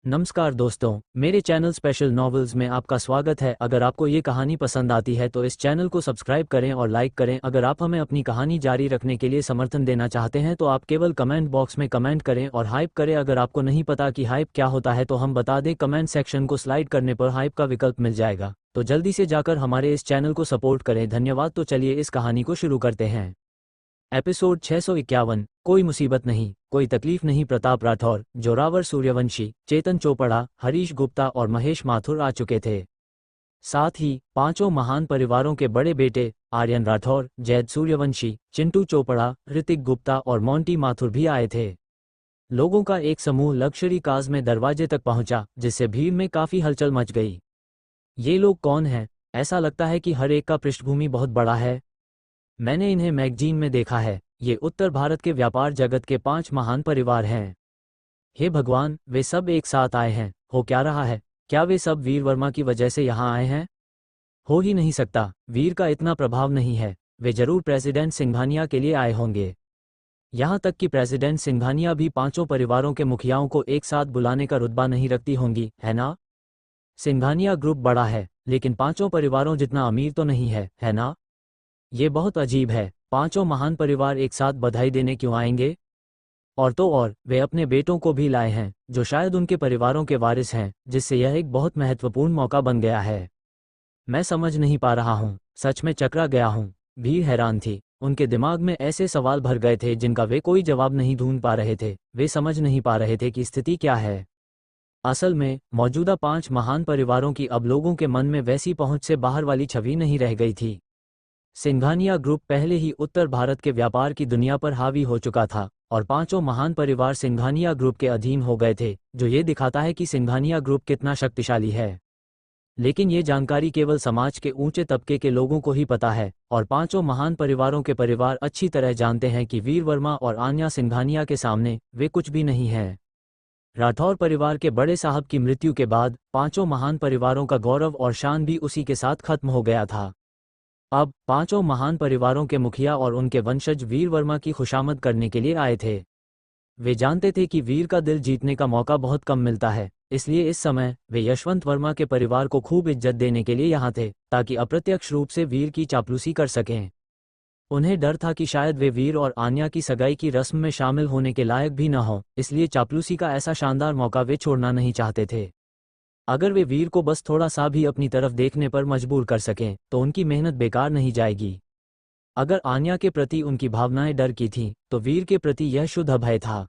नमस्कार दोस्तों, मेरे चैनल स्पेशल नॉवेल्स में आपका स्वागत है। अगर आपको ये कहानी पसंद आती है तो इस चैनल को सब्सक्राइब करें और लाइक करें। अगर आप हमें अपनी कहानी जारी रखने के लिए समर्थन देना चाहते हैं तो आप केवल कमेंट बॉक्स में कमेंट करें और हाइप करें। अगर आपको नहीं पता कि हाइप क्या होता है तो हम बता दें, कमेंट सेक्शन को स्लाइड करने पर हाइप का विकल्प मिल जाएगा। तो जल्दी से जाकर हमारे इस चैनल को सपोर्ट करें, धन्यवाद। तो चलिए इस कहानी को शुरू करते हैं। एपिसोड 651। कोई मुसीबत नहीं, कोई तकलीफ नहीं। प्रताप राठौर, जोरावर सूर्यवंशी, चेतन चोपड़ा, हरीश गुप्ता और महेश माथुर आ चुके थे। साथ ही पांचों महान परिवारों के बड़े बेटे आर्यन राठौर, जैद सूर्यवंशी, चिंटू चोपड़ा, ऋतिक गुप्ता और मोंटी माथुर भी आए थे। लोगों का एक समूह लग्जरी कार्स में दरवाजे तक पहुंचा, जिससे भीड़ में काफी हलचल मच गई। ये लोग कौन हैं? ऐसा लगता है कि हर एक का पृष्ठभूमि बहुत बड़ा है। मैंने इन्हें मैगजीन में देखा है। ये उत्तर भारत के व्यापार जगत के 5 महान परिवार हैं। हे भगवान, वे सब एक साथ आए हैं। हो क्या रहा है? क्या वे सब वीर वर्मा की वजह से यहाँ आए हैं? हो ही नहीं सकता, वीर का इतना प्रभाव नहीं है। वे जरूर प्रेसिडेंट सिंघानिया के लिए आए होंगे। यहाँ तक कि प्रेसिडेंट सिंघानिया भी पांचों परिवारों के मुखियाओं को एक साथ बुलाने का रुतबा नहीं रखती होंगी, है ना? सिंघानिया ग्रुप बड़ा है, लेकिन पांचों परिवारों जितना अमीर तो नहीं है ना? ये बहुत अजीब है। पांचों महान परिवार एक साथ बधाई देने क्यों आएंगे? और तो और वे अपने बेटों को भी लाए हैं, जो शायद उनके परिवारों के वारिस हैं, जिससे यह एक बहुत महत्वपूर्ण मौका बन गया है। मैं समझ नहीं पा रहा हूँ, सच में चकरा गया हूँ। भीड़ हैरान थी। उनके दिमाग में ऐसे सवाल भर गए थे जिनका वे कोई जवाब नहीं ढूंढ पा रहे थे। वे समझ नहीं पा रहे थे कि स्थिति क्या है। असल में मौजूदा 5 महान परिवारों की अब लोगों के मन में वैसी पहुंच से बाहर वाली छवि नहीं रह गई थी। सिंघानिया ग्रुप पहले ही उत्तर भारत के व्यापार की दुनिया पर हावी हो चुका था और पांचों महान परिवार सिंघानिया ग्रुप के अधीन हो गए थे, जो ये दिखाता है कि सिंघानिया ग्रुप कितना शक्तिशाली है। लेकिन ये जानकारी केवल समाज के ऊंचे तबके के लोगों को ही पता है और पांचों महान परिवारों के परिवार अच्छी तरह जानते हैं कि वीर वर्मा और आन्या सिंघानिया के सामने वे कुछ भी नहीं हैं। राठौर परिवार के बड़े साहब की मृत्यु के बाद पांचों महान परिवारों का गौरव और शान भी उसी के साथ खत्म हो गया था। अब पांचों महान परिवारों के मुखिया और उनके वंशज वीर वर्मा की खुशामद करने के लिए आए थे। वे जानते थे कि वीर का दिल जीतने का मौका बहुत कम मिलता है, इसलिए इस समय वे यशवंत वर्मा के परिवार को खूब इज्जत देने के लिए यहाँ थे, ताकि अप्रत्यक्ष रूप से वीर की चापलूसी कर सकें। उन्हें डर था कि शायद वे वीर और आन्या की सगाई की रस्म में शामिल होने के लायक भी न हो, इसलिए चापलूसी का ऐसा शानदार मौका वे छोड़ना नहीं चाहते थे। अगर वे वीर को बस थोड़ा सा भी अपनी तरफ देखने पर मजबूर कर सकें तो उनकी मेहनत बेकार नहीं जाएगी। अगर आन्या के प्रति उनकी भावनाएं डर की थीं, तो वीर के प्रति यह शुद्ध भय था।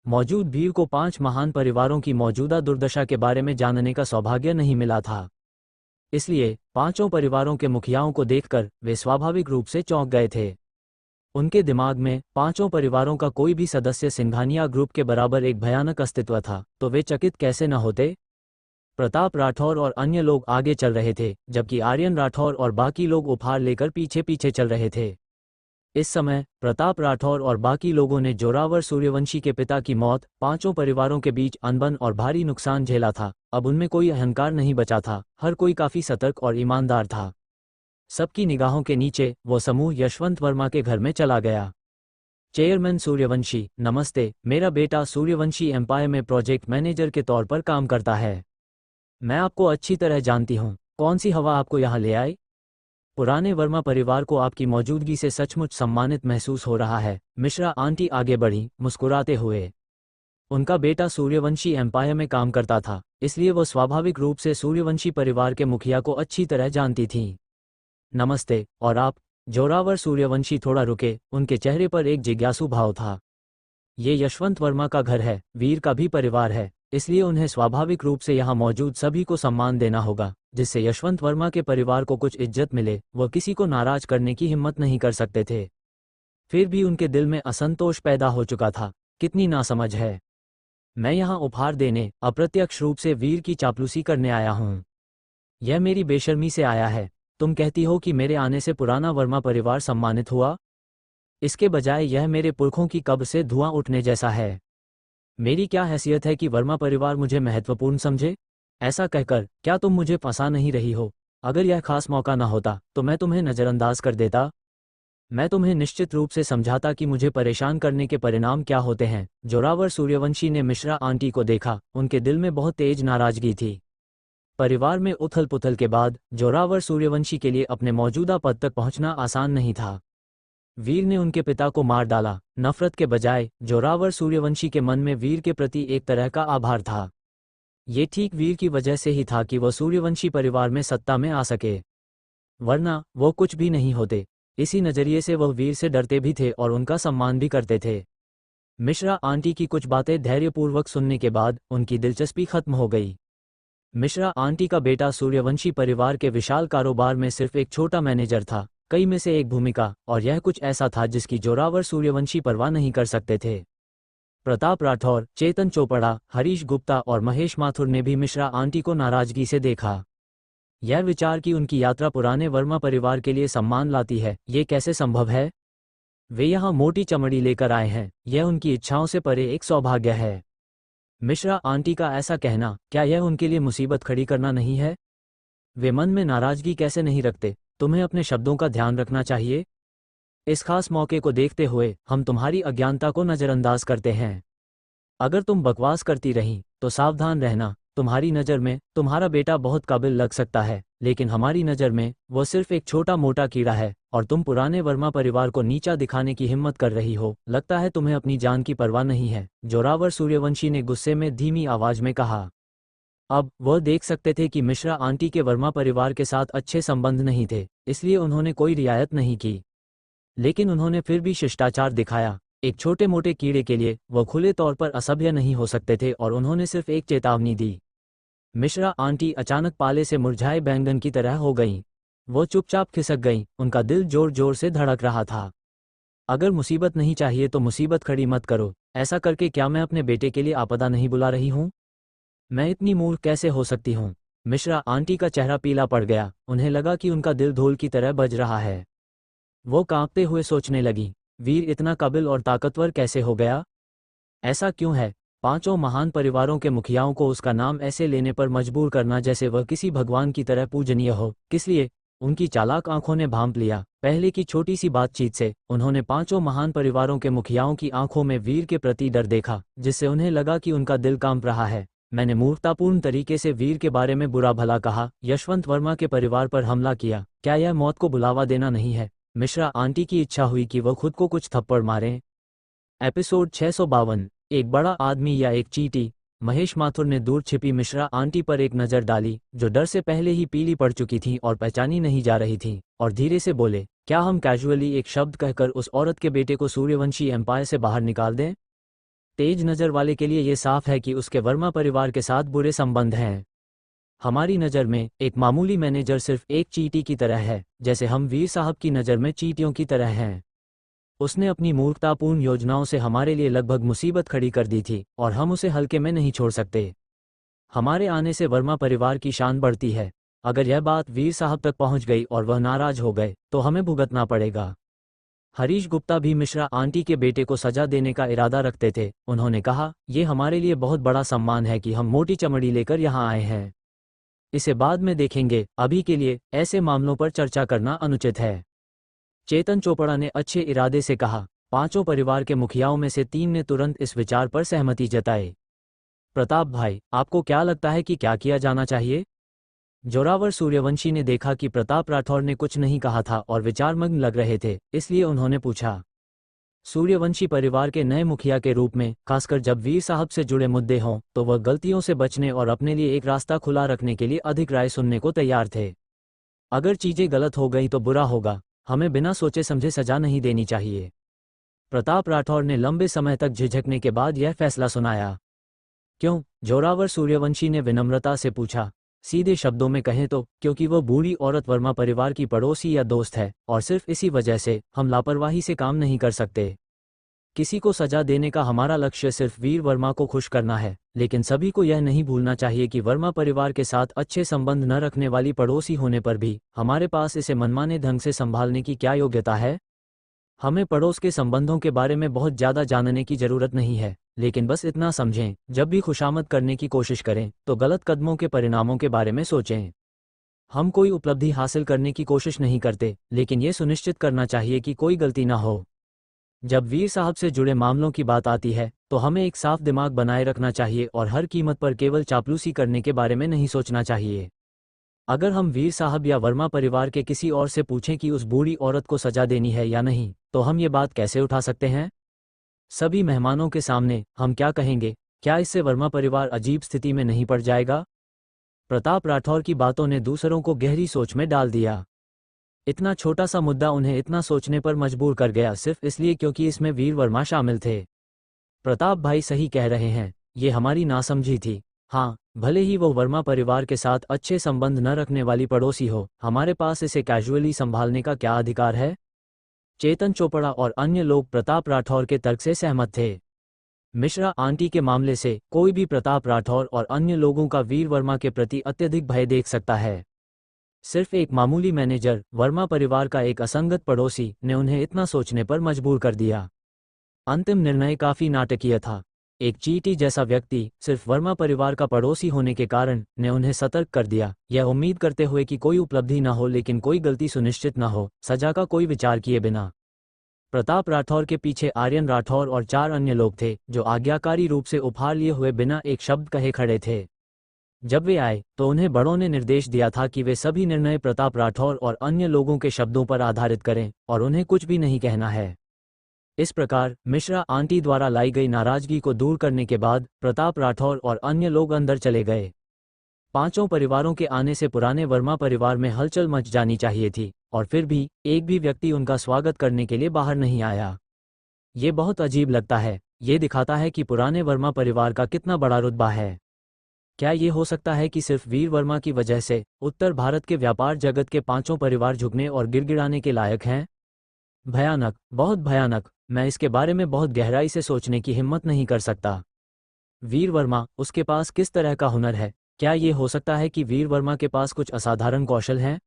मौजूद वीर को 5 महान परिवारों की मौजूदा दुर्दशा के बारे में जानने का सौभाग्य नहीं मिला था। इसलिए पांचों परिवारों के मुखियाओं को देखकर वे स्वाभाविक रूप से चौंक गए थे। उनके दिमाग में पांचों परिवारों का कोई भी सदस्य सिंघानिया ग्रुप के बराबर एक भयानक अस्तित्व था, तो वे चकित कैसे न होते। प्रताप राठौर और अन्य लोग आगे चल रहे थे, जबकि आर्यन राठौर और बाकी लोग उपहार लेकर पीछे पीछे चल रहे थे। इस समय प्रताप राठौर और बाकी लोगों ने जोरावर सूर्यवंशी के पिता की मौत, पांचों परिवारों के बीच अनबन और भारी नुकसान झेला था। अब उनमें कोई अहंकार नहीं बचा था, हर कोई काफी सतर्क और ईमानदार था। सबकी निगाहों के नीचे वो समूह यशवंत वर्मा के घर में चला गया। चेयरमैन सूर्यवंशी, नमस्ते। मेरा बेटा सूर्यवंशी एम्पायर में प्रोजेक्ट मैनेजर के तौर पर काम करता है। मैं आपको अच्छी तरह जानती हूँ। कौन सी हवा आपको यहाँ ले आई? पुराने वर्मा परिवार को आपकी मौजूदगी से सचमुच सम्मानित महसूस हो रहा है। मिश्रा आंटी आगे बढ़ी, मुस्कुराते हुए। उनका बेटा सूर्यवंशी एम्पायर में काम करता था, इसलिए वो स्वाभाविक रूप से सूर्यवंशी परिवार के मुखिया को अच्छी तरह जानती थीं। नमस्ते। और आप? जोरावर सूर्यवंशी थोड़ा रुके, उनके चेहरे पर एक जिज्ञासु भाव था। ये यशवंत वर्मा का घर है, वीर का भी परिवार है, इसलिए उन्हें स्वाभाविक रूप से यहाँ मौजूद सभी को सम्मान देना होगा, जिससे यशवंत वर्मा के परिवार को कुछ इज्जत मिले। वह किसी को नाराज करने की हिम्मत नहीं कर सकते थे। फिर भी उनके दिल में असंतोष पैदा हो चुका था। कितनी नासमझ है। मैं यहाँ उपहार देने, अप्रत्यक्ष रूप से वीर की चापलूसी करने आया हूँ। यह मेरी बेशर्मी से आया है। तुम कहती हो कि मेरे आने से पुराना वर्मा परिवार सम्मानित हुआ? इसके बजाय यह मेरे पुरखों की कब्र से धुआं उठने जैसा है। मेरी क्या हैसियत है कि वर्मा परिवार मुझे महत्वपूर्ण समझे? ऐसा कहकर क्या तुम मुझे फंसा नहीं रही हो? अगर यह खास मौका न होता तो मैं तुम्हें नज़रअंदाज कर देता। मैं तुम्हें निश्चित रूप से समझाता कि मुझे परेशान करने के परिणाम क्या होते हैं। जोरावर सूर्यवंशी ने मिश्रा आंटी को देखा, उनके दिल में बहुत तेज नाराजगी थी। परिवार में उथल पुथल के बाद जोरावर सूर्यवंशी के लिए अपने मौजूदा पद तक पहुंचना आसान नहीं था। वीर ने उनके पिता को मार डाला। नफरत के बजाय जोरावर सूर्यवंशी के मन में वीर के प्रति एक तरह का आभार था। ये ठीक वीर की वजह से ही था कि वह सूर्यवंशी परिवार में सत्ता में आ सके, वरना वो कुछ भी नहीं होते। इसी नजरिए से वह वीर से डरते भी थे और उनका सम्मान भी करते थे। मिश्रा आंटी की कुछ बातें धैर्यपूर्वक सुनने के बाद उनकी दिलचस्पी खत्म हो गई। मिश्रा आंटी का बेटा सूर्यवंशी परिवार के विशाल कारोबार में सिर्फ एक छोटा मैनेजर था, कई में से एक भूमिका, और यह कुछ ऐसा था जिसकी जोरावर सूर्यवंशी परवाह नहीं कर सकते थे। प्रताप राठौर, चेतन चोपड़ा, हरीश गुप्ता और महेश माथुर ने भी मिश्रा आंटी को नाराजगी से देखा। यह विचार कि उनकी यात्रा पुराने वर्मा परिवार के लिए सम्मान लाती है, ये कैसे संभव है? वे यहाँ मोटी चमड़ी लेकर आए हैं, यह उनकी इच्छाओं से परे एक सौभाग्य है। मिश्रा आंटी का ऐसा कहना, क्या यह उनके लिए मुसीबत खड़ी करना नहीं है? वे मन में नाराजगी कैसे नहीं रखते? तुम्हें अपने शब्दों का ध्यान रखना चाहिए। इस खास मौके को देखते हुए हम तुम्हारी अज्ञानता को नज़रअंदाज करते हैं। अगर तुम बकवास करती रहीं तो सावधान रहना। तुम्हारी नज़र में तुम्हारा बेटा बहुत काबिल लग सकता है, लेकिन हमारी नज़र में वो सिर्फ एक छोटा मोटा कीड़ा है, और तुम पुराने वर्मा परिवार को नीचा दिखाने की हिम्मत कर रही हो। लगता है तुम्हें अपनी जान की परवाह नहीं है, जोरावर सूर्यवंशी ने गुस्से में धीमी आवाज में कहा। अब वह देख सकते थे कि मिश्रा आंटी के वर्मा परिवार के साथ अच्छे संबंध नहीं थे, इसलिए उन्होंने कोई रियायत नहीं की। लेकिन उन्होंने फिर भी शिष्टाचार दिखाया। एक छोटे मोटे कीड़े के लिए वह खुले तौर पर असभ्य नहीं हो सकते थे, और उन्होंने सिर्फ एक चेतावनी दी। मिश्रा आंटी अचानक पाले से मुरझाए बैंगन की तरह हो गईं। वो चुपचाप खिसक गईं, उनका दिल जोर जोर से धड़क रहा था। अगर मुसीबत नहीं चाहिए तो मुसीबत खड़ी मत करो। ऐसा करके क्या मैं अपने बेटे के लिए आपदा नहीं बुला रही हूँ? मैं इतनी मूर्ख कैसे हो सकती हूँ? मिश्रा आंटी का चेहरा पीला पड़ गया। उन्हें लगा कि उनका दिल ढोल की तरह बज रहा है। वो कांपते हुए सोचने लगी, वीर इतना काबिल और ताकतवर कैसे हो गया? ऐसा क्यों है? पांचों महान परिवारों के मुखियाओं को उसका नाम ऐसे लेने पर मजबूर करना जैसे वह किसी भगवान की तरह पूजनीय हो। किस लिए? उनकी चालाक आंखों ने भांप लिया। पहले की छोटी सी बातचीत से उन्होंने पांचों महान परिवारों के मुखियाओं की आंखों में वीर के प्रति डर देखा, जिससे उन्हें लगा कि उनका दिल कांप रहा है। मैंने मूर्खतापूर्ण तरीके से वीर के बारे में बुरा भला कहा, यशवंत वर्मा के परिवार पर हमला किया। क्या यह मौत को बुलावा देना नहीं है? मिश्रा आंटी की इच्छा हुई कि वह खुद को कुछ थप्पड़ मारें। एपिसोड 652, एक बड़ा आदमी या एक चींटी। महेश माथुर ने दूर छिपी मिश्रा आंटी पर एक नज़र डाली, जो डर से पहले ही पीली पड़ चुकी थी और पहचानी नहीं जा रही थी, और धीरे से बोले, क्या हम कैजुअली एक शब्द कहकर उस औरत के बेटे को सूर्यवंशी एम्पायर से बाहर निकाल दें? तेज नज़र वाले के लिए यह साफ है कि उसके वर्मा परिवार के साथ बुरे संबंध हैं। हमारी नज़र में एक मामूली मैनेजर सिर्फ एक चींटी की तरह है, जैसे हम वीर साहब की नज़र में चींटियों की तरह हैं। उसने अपनी मूर्खतापूर्ण योजनाओं से हमारे लिए लगभग मुसीबत खड़ी कर दी थी, और हम उसे हल्के में नहीं छोड़ सकते। हमारे आने से वर्मा परिवार की शान बढ़ती है। अगर यह बात वीर साहब तक पहुंच गई और वह नाराज हो गए तो हमें भुगतना पड़ेगा। हरीश गुप्ता भी मिश्रा आंटी के बेटे को सजा देने का इरादा रखते थे। उन्होंने कहा, यह हमारे लिए बहुत बड़ा सम्मान है कि हम मोटी चमड़ी लेकर यहाँ आए हैं। इसे बाद में देखेंगे, अभी के लिए ऐसे मामलों पर चर्चा करना अनुचित है। चेतन चोपड़ा ने अच्छे इरादे से कहा। पांचों परिवार के मुखियाओं में से 3 ने तुरंत इस विचार पर सहमति जताई। प्रताप भाई, आपको क्या लगता है कि क्या किया जाना चाहिए? जोरावर सूर्यवंशी ने देखा कि प्रताप राठौर ने कुछ नहीं कहा था और विचारमग्न लग रहे थे, इसलिए उन्होंने पूछा। सूर्यवंशी परिवार के नए मुखिया के रूप में, खासकर जब वीर साहब से जुड़े मुद्दे हों, तो वह गलतियों से बचने और अपने लिए एक रास्ता खुला रखने के लिए अधिक राय सुनने को तैयार थे। अगर चीजें गलत हो गई तो बुरा होगा, हमें बिना सोचे समझे सजा नहीं देनी चाहिए। प्रताप राठौर ने लंबे समय तक झिझकने के बाद यह फैसला सुनाया। क्यों? जोरावर सूर्यवंशी ने विनम्रता से पूछा। सीधे शब्दों में कहें तो क्योंकि वह बूढ़ी औरत वर्मा परिवार की पड़ोसी या दोस्त है, और सिर्फ इसी वजह से हम लापरवाही से काम नहीं कर सकते। किसी को सजा देने का हमारा लक्ष्य सिर्फ वीर वर्मा को खुश करना है, लेकिन सभी को यह नहीं भूलना चाहिए कि वर्मा परिवार के साथ अच्छे संबंध न रखने वाली पड़ोसी होने पर भी हमारे पास इसे मनमाने ढंग से संभालने की क्या योग्यता है। हमें पड़ोस के संबंधों के बारे में बहुत ज़्यादा जानने की ज़रूरत नहीं है, लेकिन बस इतना समझें, जब भी खुशामद करने की कोशिश करें तो गलत कदमों के परिणामों के बारे में सोचें। हम कोई उपलब्धि हासिल करने की कोशिश नहीं करते, लेकिन ये सुनिश्चित करना चाहिए कि कोई गलती ना हो। जब वीर साहब से जुड़े मामलों की बात आती है तो हमें एक साफ दिमाग बनाए रखना चाहिए और हर कीमत पर केवल चापलूसी करने के बारे में नहीं सोचना चाहिए। अगर हम वीर साहब या वर्मा परिवार के किसी और से पूछें कि उस बूढ़ी औरत को सजा देनी है या नहीं, तो हम ये बात कैसे उठा सकते हैं? सभी मेहमानों के सामने हम क्या कहेंगे? क्या इससे वर्मा परिवार अजीब स्थिति में नहीं पड़ जाएगा? प्रताप राठौर की बातों ने दूसरों को गहरी सोच में डाल दिया। इतना छोटा सा मुद्दा उन्हें इतना सोचने पर मजबूर कर गया, सिर्फ इसलिए क्योंकि इसमें वीर वर्मा शामिल थे। प्रताप भाई सही कह रहे हैं, ये हमारी नासमझी थी। हाँ, भले ही वो वर्मा परिवार के साथ अच्छे संबंध न रखने वाली पड़ोसी हो, हमारे पास इसे कैजुअली संभालने का क्या अधिकार है? चेतन चोपड़ा और अन्य लोग प्रताप राठौर के तर्क से सहमत थे। मिश्रा आंटी के मामले से कोई भी प्रताप राठौर और अन्य लोगों का वीर वर्मा के प्रति अत्यधिक भय देख सकता है। सिर्फ एक मामूली मैनेजर, वर्मा परिवार का एक असंगत पड़ोसी, ने उन्हें इतना सोचने पर मजबूर कर दिया। अंतिम निर्णय काफी नाटकीय था। एक चींटी जैसा व्यक्ति, सिर्फ वर्मा परिवार का पड़ोसी होने के कारण, ने उन्हें सतर्क कर दिया, यह उम्मीद करते हुए कि कोई उपलब्धि न हो लेकिन कोई गलती सुनिश्चित न हो, सजा का कोई विचार किए बिना। प्रताप राठौर के पीछे आर्यन राठौर और 4 अन्य लोग थे, जो आज्ञाकारी रूप से उपहार लिए हुए बिना एक शब्द कहे खड़े थे। जब वे आए तो उन्हें बड़ों ने निर्देश दिया था कि वे सभी निर्णय प्रताप राठौर और अन्य लोगों के शब्दों पर आधारित करें और उन्हें कुछ भी नहीं कहना है। इस प्रकार मिश्रा आंटी द्वारा लाई गई नाराजगी को दूर करने के बाद प्रताप राठौर और अन्य लोग अंदर चले गए। पांचों परिवारों के आने से पुराने वर्मा परिवार में हलचल मच जानी चाहिए थी, और फिर भी एक भी व्यक्ति उनका स्वागत करने के लिए बाहर नहीं आया। ये बहुत अजीब लगता है। ये दिखाता है कि पुराने वर्मा परिवार का कितना बड़ा रुतबा है। क्या ये हो सकता है कि सिर्फ वीर वर्मा की वजह से उत्तर भारत के व्यापार जगत के पांचों परिवार झुकने और गिड़गिड़ाने के लायक हैं? भयानक, बहुत भयानक। मैं इसके बारे में बहुत गहराई से सोचने की हिम्मत नहीं कर सकता। वीर वर्मा, उसके पास किस तरह का हुनर है? क्या ये हो सकता है कि वीर वर्मा के पास कुछ असाधारण कौशल हैं?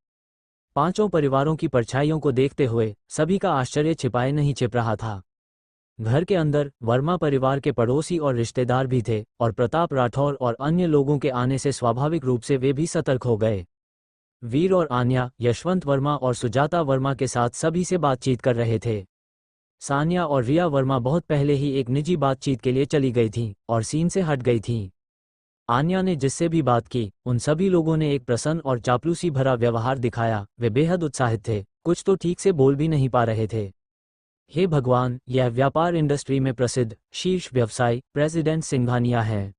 पांचों परिवारों की परछाइयों को देखते हुए सभी का आश्चर्य छिपाए नहीं छिप रहा था। घर के अंदर वर्मा परिवार के पड़ोसी और रिश्तेदार भी थे, और प्रताप राठौर और अन्य लोगों के आने से स्वाभाविक रूप से वे भी सतर्क हो गए। वीर और आन्या, यशवंत वर्मा और सुजाता वर्मा के साथ सभी से बातचीत कर रहे थे। सान्या और रिया वर्मा बहुत पहले ही एक निजी बातचीत के लिए चली गई थीं और सीन से हट गई थीं। आन्या ने जिससे भी बात की, उन सभी लोगों ने एक प्रसन्न और चापलूसी भरा व्यवहार दिखाया। वे बेहद उत्साहित थे, कुछ तो ठीक से बोल भी नहीं पा रहे थे। हे भगवान, यह व्यापार इंडस्ट्री में प्रसिद्ध शीर्ष व्यवसायी प्रेसिडेंट सिंघानिया हैं।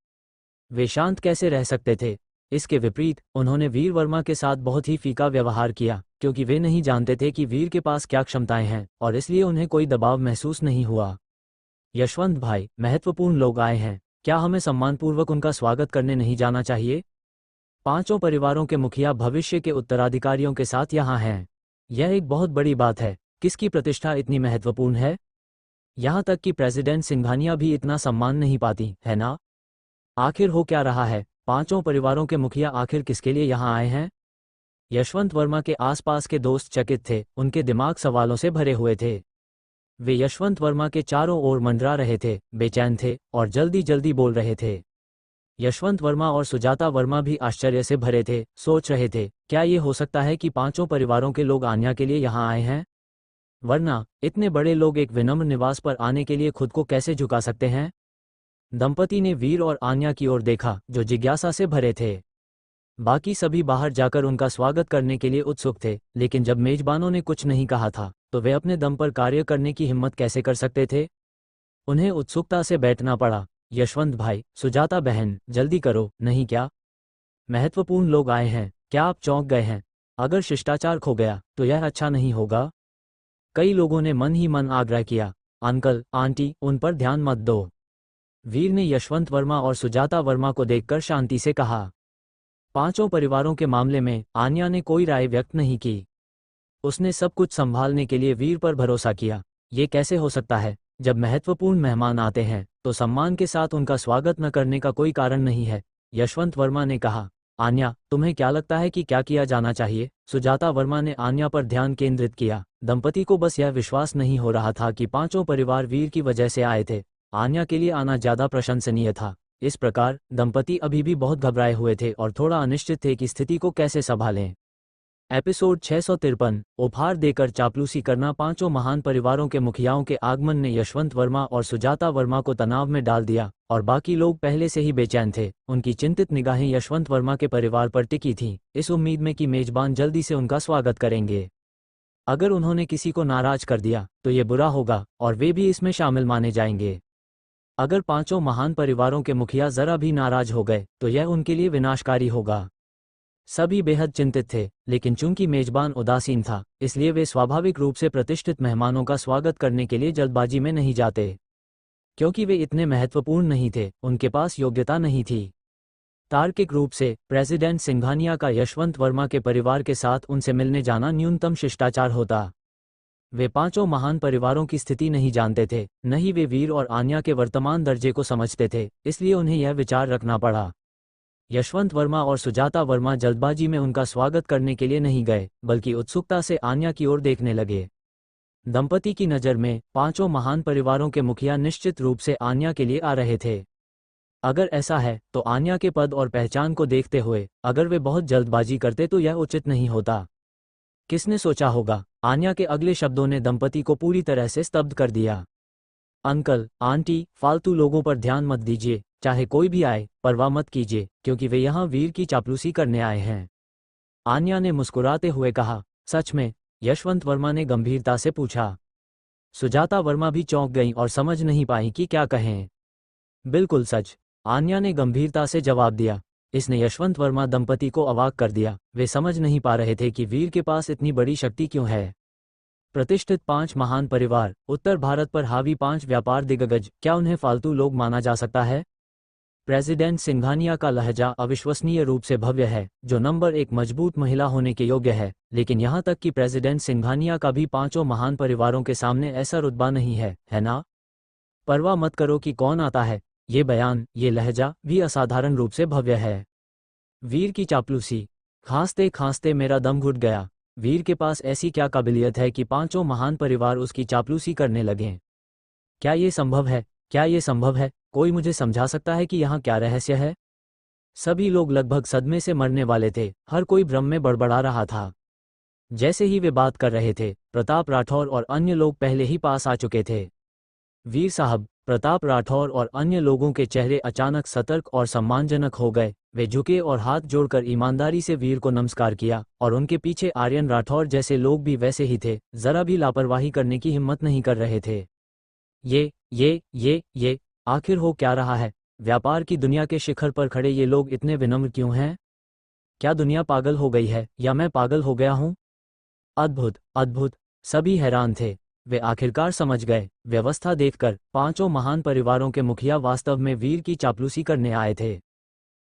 वे शांत कैसे रह सकते थे? इसके विपरीत उन्होंने वीर वर्मा के साथ बहुत ही फीका व्यवहार किया, क्योंकि वे नहीं जानते थे कि वीर के पास क्या क्षमताएं हैं, और इसलिए उन्हें कोई दबाव महसूस नहीं हुआ। यशवंत भाई, महत्वपूर्ण लोग आए हैं, क्या हमें सम्मानपूर्वक उनका स्वागत करने नहीं जाना चाहिए? पांचों परिवारों के मुखिया भविष्य के उत्तराधिकारियों के साथ यहाँ हैं। यह एक बहुत बड़ी बात है। किसकी प्रतिष्ठा इतनी महत्वपूर्ण है? यहाँ तक कि प्रेसिडेंट सिंघानिया भी इतना सम्मान नहीं पाती, है ना? आखिर हो क्या रहा है? पांचों परिवारों के मुखिया आखिर किसके लिए यहाँ आए हैं? यशवंत वर्मा के आसपास के दोस्त चकित थे, उनके दिमाग सवालों से भरे हुए थे। वे यशवंत वर्मा के चारों ओर मंडरा रहे थे, बेचैन थे और जल्दी जल्दी बोल रहे थे। यशवंत वर्मा और सुजाता वर्मा भी आश्चर्य से भरे थे, सोच रहे थे, क्या ये हो सकता है कि पांचों परिवारों के लोग आन्या के लिए यहाँ आए हैं? वरना इतने बड़े लोग एक विनम्र निवास पर आने के लिए खुद को कैसे झुका सकते हैं? दंपति ने वीर और आन्या की ओर देखा, जो जिज्ञासा से भरे थे। बाकी सभी बाहर जाकर उनका स्वागत करने के लिए उत्सुक थे, लेकिन जब मेजबानों ने कुछ नहीं कहा था, तो वे अपने दम पर कार्य करने की हिम्मत कैसे कर सकते थे? उन्हें उत्सुकता से बैठना पड़ा। यशवंत भाई, सुजाता बहन, जल्दी करो, नहीं क्या? महत्वपूर्ण लोग आए हैं, क्या आप चौंक गए हैं? अगर शिष्टाचार खो गया तो यह अच्छा नहीं होगा। कई लोगों ने मन ही मन आग्रह किया, अंकल, आंटी, उन पर ध्यान मत दो। वीर ने यशवंत वर्मा और सुजाता वर्मा को देखकर शांति से कहा। पांचों परिवारों के मामले में आन्या ने कोई राय व्यक्त नहीं की। उसने सब कुछ संभालने के लिए वीर पर भरोसा किया। ये कैसे हो सकता है? जब महत्वपूर्ण मेहमान आते हैं तो सम्मान के साथ उनका स्वागत न करने का कोई कारण नहीं है। यशवंत वर्मा ने कहा, आन्या, तुम्हें क्या लगता है कि क्या किया जाना चाहिए? सुजाता वर्मा ने आन्या पर ध्यान केंद्रित किया। दंपति को बस यह विश्वास नहीं हो रहा था कि पांचों परिवार वीर की वजह से आए थे। आन्या के लिए आना ज्यादा प्रशंसनीय था। इस प्रकार दंपति अभी भी बहुत घबराए हुए थे और थोड़ा अनिश्चित थे कि स्थिति को कैसे संभालें। एपिसोड 653 उपहार देकर चापलूसी करना। पांचों महान परिवारों के मुखियाओं के आगमन ने यशवंत वर्मा और सुजाता वर्मा को तनाव में डाल दिया और बाकी लोग पहले से ही बेचैन थे। उनकी चिंतित निगाहें यशवंत वर्मा के परिवार पर टिकी थीं, इस उम्मीद में कि मेजबान जल्दी से उनका स्वागत करेंगे। अगर उन्होंने किसी को नाराज कर दिया तो ये बुरा होगा और वे भी इसमें शामिल माने जाएंगे। अगर पांचों महान परिवारों के मुखिया जरा भी नाराज हो गए तो यह उनके लिए विनाशकारी होगा। सभी बेहद चिंतित थे, लेकिन चूंकि मेजबान उदासीन था, इसलिए वे स्वाभाविक रूप से प्रतिष्ठित मेहमानों का स्वागत करने के लिए जल्दबाजी में नहीं जाते, क्योंकि वे इतने महत्वपूर्ण नहीं थे, उनके पास योग्यता नहीं थी। तार्किक रूप से प्रेसिडेंट सिंघानिया का यशवंत वर्मा के परिवार के साथ उनसे मिलने जाना न्यूनतम शिष्टाचार होता। वे पांचों महान परिवारों की स्थिति नहीं जानते थे, न ही वे वीर और आन्या के वर्तमान दर्जे को समझते थे, इसलिए उन्हें यह विचार रखना पड़ा। यशवंत वर्मा और सुजाता वर्मा जल्दबाजी में उनका स्वागत करने के लिए नहीं गए, बल्कि उत्सुकता से आन्या की ओर देखने लगे। दंपति की नज़र में पांचों महान परिवारों के मुखिया निश्चित रूप से आन्या के लिए आ रहे थे। अगर ऐसा है तो आन्या के पद और पहचान को देखते हुए अगर वे बहुत जल्दबाजी करते तो यह उचित नहीं होता। किसने सोचा होगा? आन्या के अगले शब्दों ने दंपति को पूरी तरह से स्तब्ध कर दिया। अंकल, आंटी, फालतू लोगों पर ध्यान मत दीजिए, चाहे कोई भी आए, परवाह मत कीजिए, क्योंकि वे यहाँ वीर की चापलूसी करने आए हैं। आन्या ने मुस्कुराते हुए कहा। सच में? यशवंत वर्मा ने गंभीरता से पूछा। सुजाता वर्मा भी चौंक गईं और समझ नहीं पाई कि क्या कहें। बिल्कुल सच, आन्या ने गंभीरता से जवाब दिया। इसने यशवंत वर्मा दंपति को अवाक कर दिया। वे समझ नहीं पा रहे थे कि वीर के पास इतनी बड़ी शक्ति क्यों है। प्रतिष्ठित 5 महान परिवार, उत्तर भारत पर हावी 5 व्यापार दिग्गज, क्या उन्हें फालतू लोग माना जा सकता है? प्रेसिडेंट सिंघानिया का लहजा अविश्वसनीय रूप से भव्य है, जो नंबर 1 मजबूत महिला होने के योग्य है, लेकिन यहाँ तक कि प्रेसिडेंट सिंघानिया का भी पांचों महान परिवारों के सामने ऐसा रुतबा नहीं है ना? परवाह मत करो कि कौन आता है, ये बयान, ये लहजा भी असाधारण रूप से भव्य है। वीर की चापलूसी। खांसते खांसते मेरा दम घुट गया। वीर के पास ऐसी क्या काबिलियत है कि पांचों महान परिवार उसकी चापलूसी करने लगें? क्या ये संभव है? क्या ये संभव है? कोई मुझे समझा सकता है कि यहाँ क्या रहस्य है? सभी लोग लगभग सदमे से मरने वाले थे, हर कोई भ्रम में बड़बड़ा रहा था। जैसे ही वे बात कर रहे थे, प्रताप राठौर और अन्य लोग पहले ही पास आ चुके थे। वीर साहब, प्रताप राठौर और अन्य लोगों के चेहरे अचानक सतर्क और सम्मानजनक हो गए। वे झुके और हाथ जोड़कर ईमानदारी से वीर को नमस्कार किया, और उनके पीछे आर्यन राठौर जैसे लोग भी वैसे ही थे, जरा भी लापरवाही करने की हिम्मत नहीं कर रहे थे। ये आखिर हो क्या रहा है? व्यापार की दुनिया के शिखर पर खड़े ये लोग इतने विनम्र क्यों हैं? क्या दुनिया पागल हो गई है या मैं पागल हो गया हूँ? अद्भुत, अद्भुत। सभी हैरान थे। वे आखिरकार समझ गए। व्यवस्था देखकर पांचों महान परिवारों के मुखिया वास्तव में वीर की चापलूसी करने आए थे,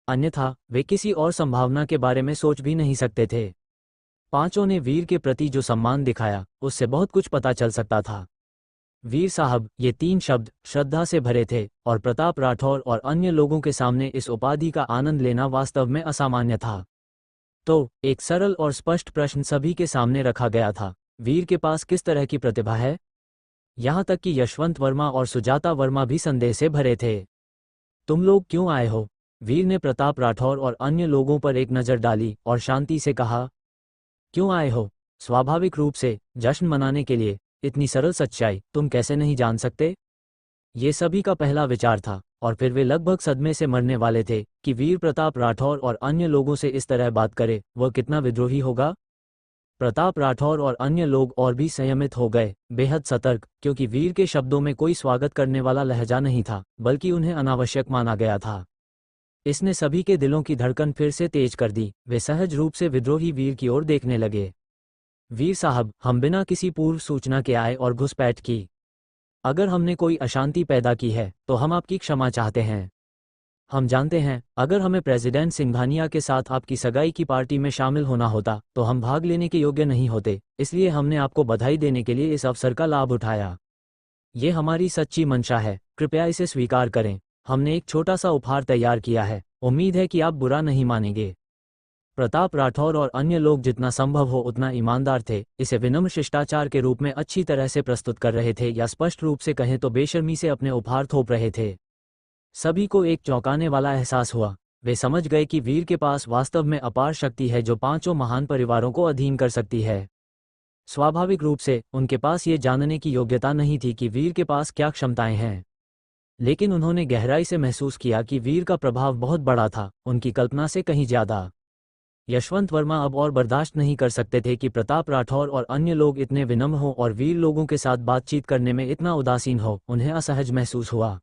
अन्यथा वे किसी और संभावना के बारे में सोच भी नहीं सकते थे। पांचों ने वीर के प्रति जो सम्मान दिखाया, उससे बहुत कुछ पता चल सकता था। वीर साहब, ये 3 शब्द श्रद्धा से भरे थे, और प्रताप राठौर और अन्य लोगों के सामने इस उपाधि का आनंद लेना वास्तव में असामान्य था। तो एक सरल और स्पष्ट प्रश्न सभी के सामने रखा गया था, वीर के पास किस तरह की प्रतिभा है? यहाँ तक कि यशवंत वर्मा और सुजाता वर्मा भी संदेह से भरे थे। तुम लोग क्यों आए हो? वीर ने प्रताप राठौर और अन्य लोगों पर एक नज़र डाली और शांति से कहा। क्यों आए हो? स्वाभाविक रूप से जश्न मनाने के लिए। इतनी सरल सच्चाई तुम कैसे नहीं जान सकते? ये सभी का पहला विचार था, और फिर वे लगभग सदमे से मरने वाले थे कि वीर प्रताप राठौर और अन्य लोगों से इस तरह बात करे, वह कितना विद्रोही होगा। प्रताप राठौर और अन्य लोग और भी संयमित हो गए, बेहद सतर्क, क्योंकि वीर के शब्दों में कोई स्वागत करने वाला लहजा नहीं था, बल्कि उन्हें अनावश्यक माना गया था। इसने सभी के दिलों की धड़कन फिर से तेज कर दी। वे सहज रूप से विद्रोही वीर की ओर देखने लगे। वीर साहब, हम बिना किसी पूर्व सूचना के आए और घुसपैठ की। अगर हमने कोई अशांति पैदा की है तो हम आपकी क्षमा चाहते हैं। हम जानते हैं, अगर हमें प्रेसिडेंट सिंघानिया के साथ आपकी सगाई की पार्टी में शामिल होना होता तो हम भाग लेने के योग्य नहीं होते, इसलिए हमने आपको बधाई देने के लिए इस अवसर का लाभ उठाया। ये हमारी सच्ची मंशा है, कृपया इसे स्वीकार करें। हमने एक छोटा सा उपहार तैयार किया है, उम्मीद है कि आप बुरा नहीं मानेंगे। प्रताप राठौर और अन्य लोग जितना संभव हो उतना ईमानदार थे, इसे विनम्र शिष्टाचार के रूप में अच्छी तरह से प्रस्तुत कर रहे थे, या स्पष्ट रूप से कहें तो बेशर्मी से अपने उपहार थोप रहे थे। सभी को एक चौंकाने वाला एहसास हुआ। वे समझ गए कि वीर के पास वास्तव में अपार शक्ति है जो पांचों महान परिवारों को अधीन कर सकती है। स्वाभाविक रूप से उनके पास ये जानने की योग्यता नहीं थी कि वीर के पास क्या क्षमताएं हैं, लेकिन उन्होंने गहराई से महसूस किया कि वीर का प्रभाव बहुत बड़ा था, उनकी कल्पना से कहीं ज्यादा। यशवंत वर्मा अब और बर्दाश्त नहीं कर सकते थे कि प्रताप राठौर और अन्य लोग इतने विनम्र हों और वीर लोगों के साथ बातचीत करने में इतना उदासीन हो। उन्हें असहज महसूस हुआ।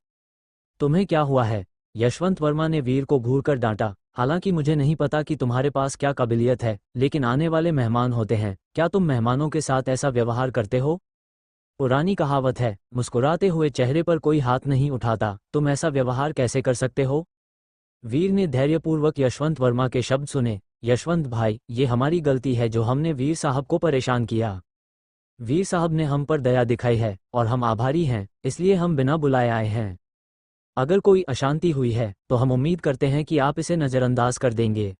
तुम्हें क्या हुआ है? यशवंत वर्मा ने वीर को घूरकर डांटा। हालांकि मुझे नहीं पता कि तुम्हारे पास क्या काबिलियत है, लेकिन आने वाले मेहमान होते हैं, क्या तुम मेहमानों के साथ ऐसा व्यवहार करते हो? पुरानी कहावत है, मुस्कुराते हुए चेहरे पर कोई हाथ नहीं उठाता। तुम ऐसा व्यवहार कैसे कर सकते हो? वीर ने धैर्यपूर्वक यशवंत वर्मा के शब्द सुने। यशवंत भाई, ये हमारी गलती है जो हमने वीर साहब को परेशान किया। वीर साहब ने हम पर दया दिखाई है और हम आभारी हैं, इसलिए हम बिना बुलाए आए हैं। अगर कोई अशांति हुई है तो हम उम्मीद करते हैं कि आप इसे नज़रअंदाज कर देंगे।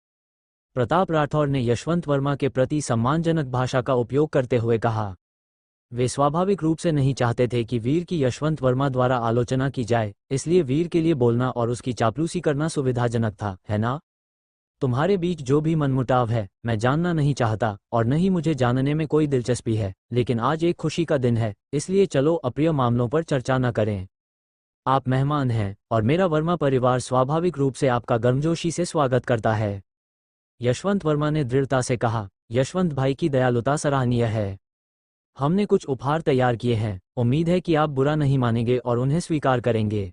प्रताप राठौर ने यशवंत वर्मा के प्रति सम्मानजनक भाषा का उपयोग करते हुए कहा। वे स्वाभाविक रूप से नहीं चाहते थे कि वीर की यशवंत वर्मा द्वारा आलोचना की जाए, इसलिए वीर के लिए बोलना और उसकी चापलूसी करना सुविधाजनक था, है ना? तुम्हारे बीच जो भी मनमुटाव है, मैं जानना नहीं चाहता और न ही मुझे जानने में कोई दिलचस्पी है, लेकिन आज एक खुशी का दिन है, इसलिए चलो अप्रिय मामलों पर चर्चा न करें। आप मेहमान हैं और मेरा वर्मा परिवार स्वाभाविक रूप से आपका गर्मजोशी से स्वागत करता है। यशवंत वर्मा ने दृढ़ता से कहा। यशवंत भाई की दयालुता सराहनीय है। हमने कुछ उपहार तैयार किए हैं, उम्मीद है कि आप बुरा नहीं मानेंगे और उन्हें स्वीकार करेंगे।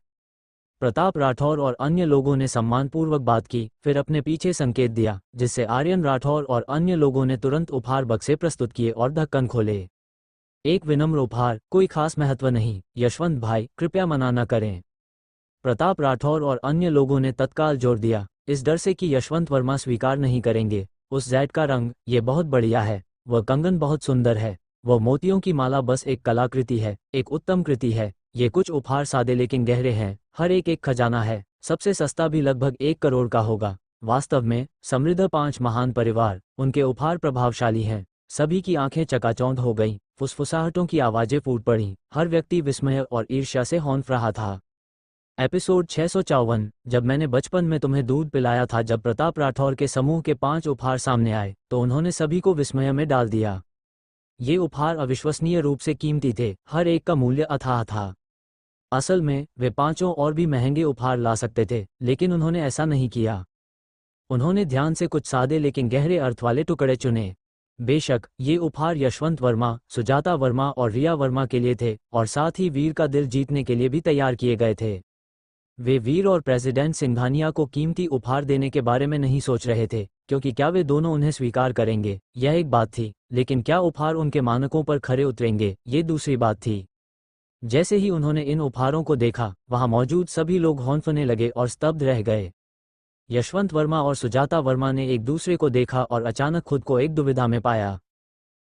प्रताप राठौर और अन्य लोगों ने सम्मानपूर्वक बात की, फिर अपने पीछे संकेत दिया, जिससे आर्यन राठौर और अन्य लोगों ने तुरंत उपहार बक्से प्रस्तुत किए और ढक्कन खोले। एक विनम्र उपहार, कोई खास महत्व नहीं। यशवंत भाई, कृपया मना न करें। प्रताप राठौर और अन्य लोगों ने तत्काल जोर दिया, इस डर से कि यशवंत वर्मा स्वीकार नहीं करेंगे। उस जैट का रंग, ये बहुत बढ़िया है। वह कंगन बहुत सुंदर है। वह मोतियों की माला बस एक कलाकृति है, एक उत्तम कृति है। ये कुछ उपहार सादे लेकिन गहरे हैं, हर एक खजाना है। सबसे सस्ता भी लगभग 1 करोड़ का होगा। वास्तव में समृद्ध 5 महान परिवार, उनके उपहार प्रभावशाली हैं। सभी की आंखें चकाचौंध हो गईं, फुसफुसाहटों की आवाजें फूट पड़ीं, हर व्यक्ति विस्मय और ईर्ष्या से हौंफ रहा था। एपिसोड 654। जब मैंने बचपन में तुम्हें दूध पिलाया था। जब प्रताप राठौर के समूह के 5 उपहार सामने आए तो उन्होंने सभी को विस्मय में डाल दिया। ये उपहार अविश्वसनीय रूप से कीमती थे, हर एक का मूल्य अथाह था। असल में वे 5 और भी महंगे उपहार ला सकते थे, लेकिन उन्होंने ऐसा नहीं किया। उन्होंने ध्यान से कुछ सादे लेकिन गहरे अर्थ वाले टुकड़े चुने। बेशक ये उपहार यशवंत वर्मा, सुजाता वर्मा और रिया वर्मा के लिए थे, और साथ ही वीर का दिल जीतने के लिए भी तैयार किए गए थे। वे वीर और प्रेसिडेंट सिंघानिया को कीमती उपहार देने के बारे में नहीं सोच रहे थे, क्योंकि क्या वे दोनों उन्हें स्वीकार करेंगे, यह एक बात थी, लेकिन क्या उपहार उनके मानकों पर खरे उतरेंगे, ये दूसरी बात थी। जैसे ही उन्होंने इन उपहारों को देखा, वहां मौजूद सभी लोग हौंफने लगे और स्तब्ध रह गए। यशवंत वर्मा और सुजाता वर्मा ने एक दूसरे को देखा और अचानक खुद को एक दुविधा में पाया।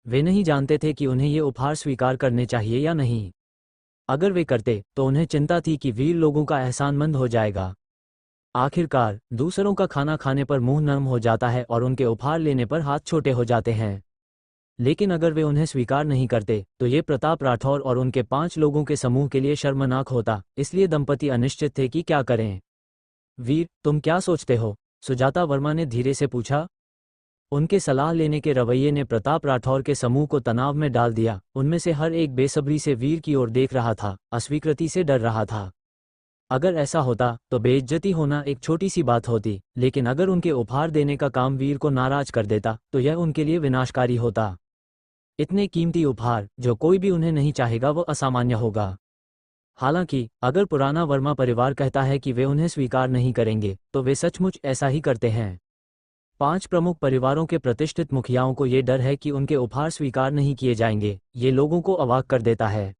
वे नहीं जानते थे कि उन्हें ये उपहार स्वीकार करने चाहिए या नहीं। अगर वे करते तो उन्हें चिंता थी कि वीर लोगों का एहसानमंद हो जाएगा। आखिरकार दूसरों का खाना खाने पर मुंह नरम हो जाता है और उनके उपहार लेने पर हाथ छोटे हो जाते हैं। लेकिन अगर वे उन्हें स्वीकार नहीं करते तो ये प्रताप राठौर और उनके 5 लोगों के समूह के लिए शर्मनाक होता। इसलिए दंपति अनिश्चित थे कि क्या करें। वीर, तुम क्या सोचते हो? सुजाता वर्मा ने धीरे से पूछा। उनके सलाह लेने के रवैये ने प्रताप राठौर के समूह को तनाव में डाल दिया। उनमें से हर एक बेसब्री से वीर की ओर देख रहा था, अस्वीकृति से डर रहा था। अगर ऐसा होता तो बेइज्जती होना एक छोटी सी बात होती, लेकिन अगर उनके उपहार देने का काम वीर को नाराज कर देता तो यह उनके लिए विनाशकारी होता। इतने कीमती उपहार, जो कोई भी उन्हें नहीं चाहेगा, वो असामान्य होगा। हालांकि अगर पुराना वर्मा परिवार कहता है कि वे उन्हें स्वीकार नहीं करेंगे, तो वे सचमुच ऐसा ही करते हैं। 5 प्रमुख परिवारों के प्रतिष्ठित मुखियाओं को ये डर है कि उनके उपहार स्वीकार नहीं किए जाएंगे। ये लोगों को अवाक कर देता है।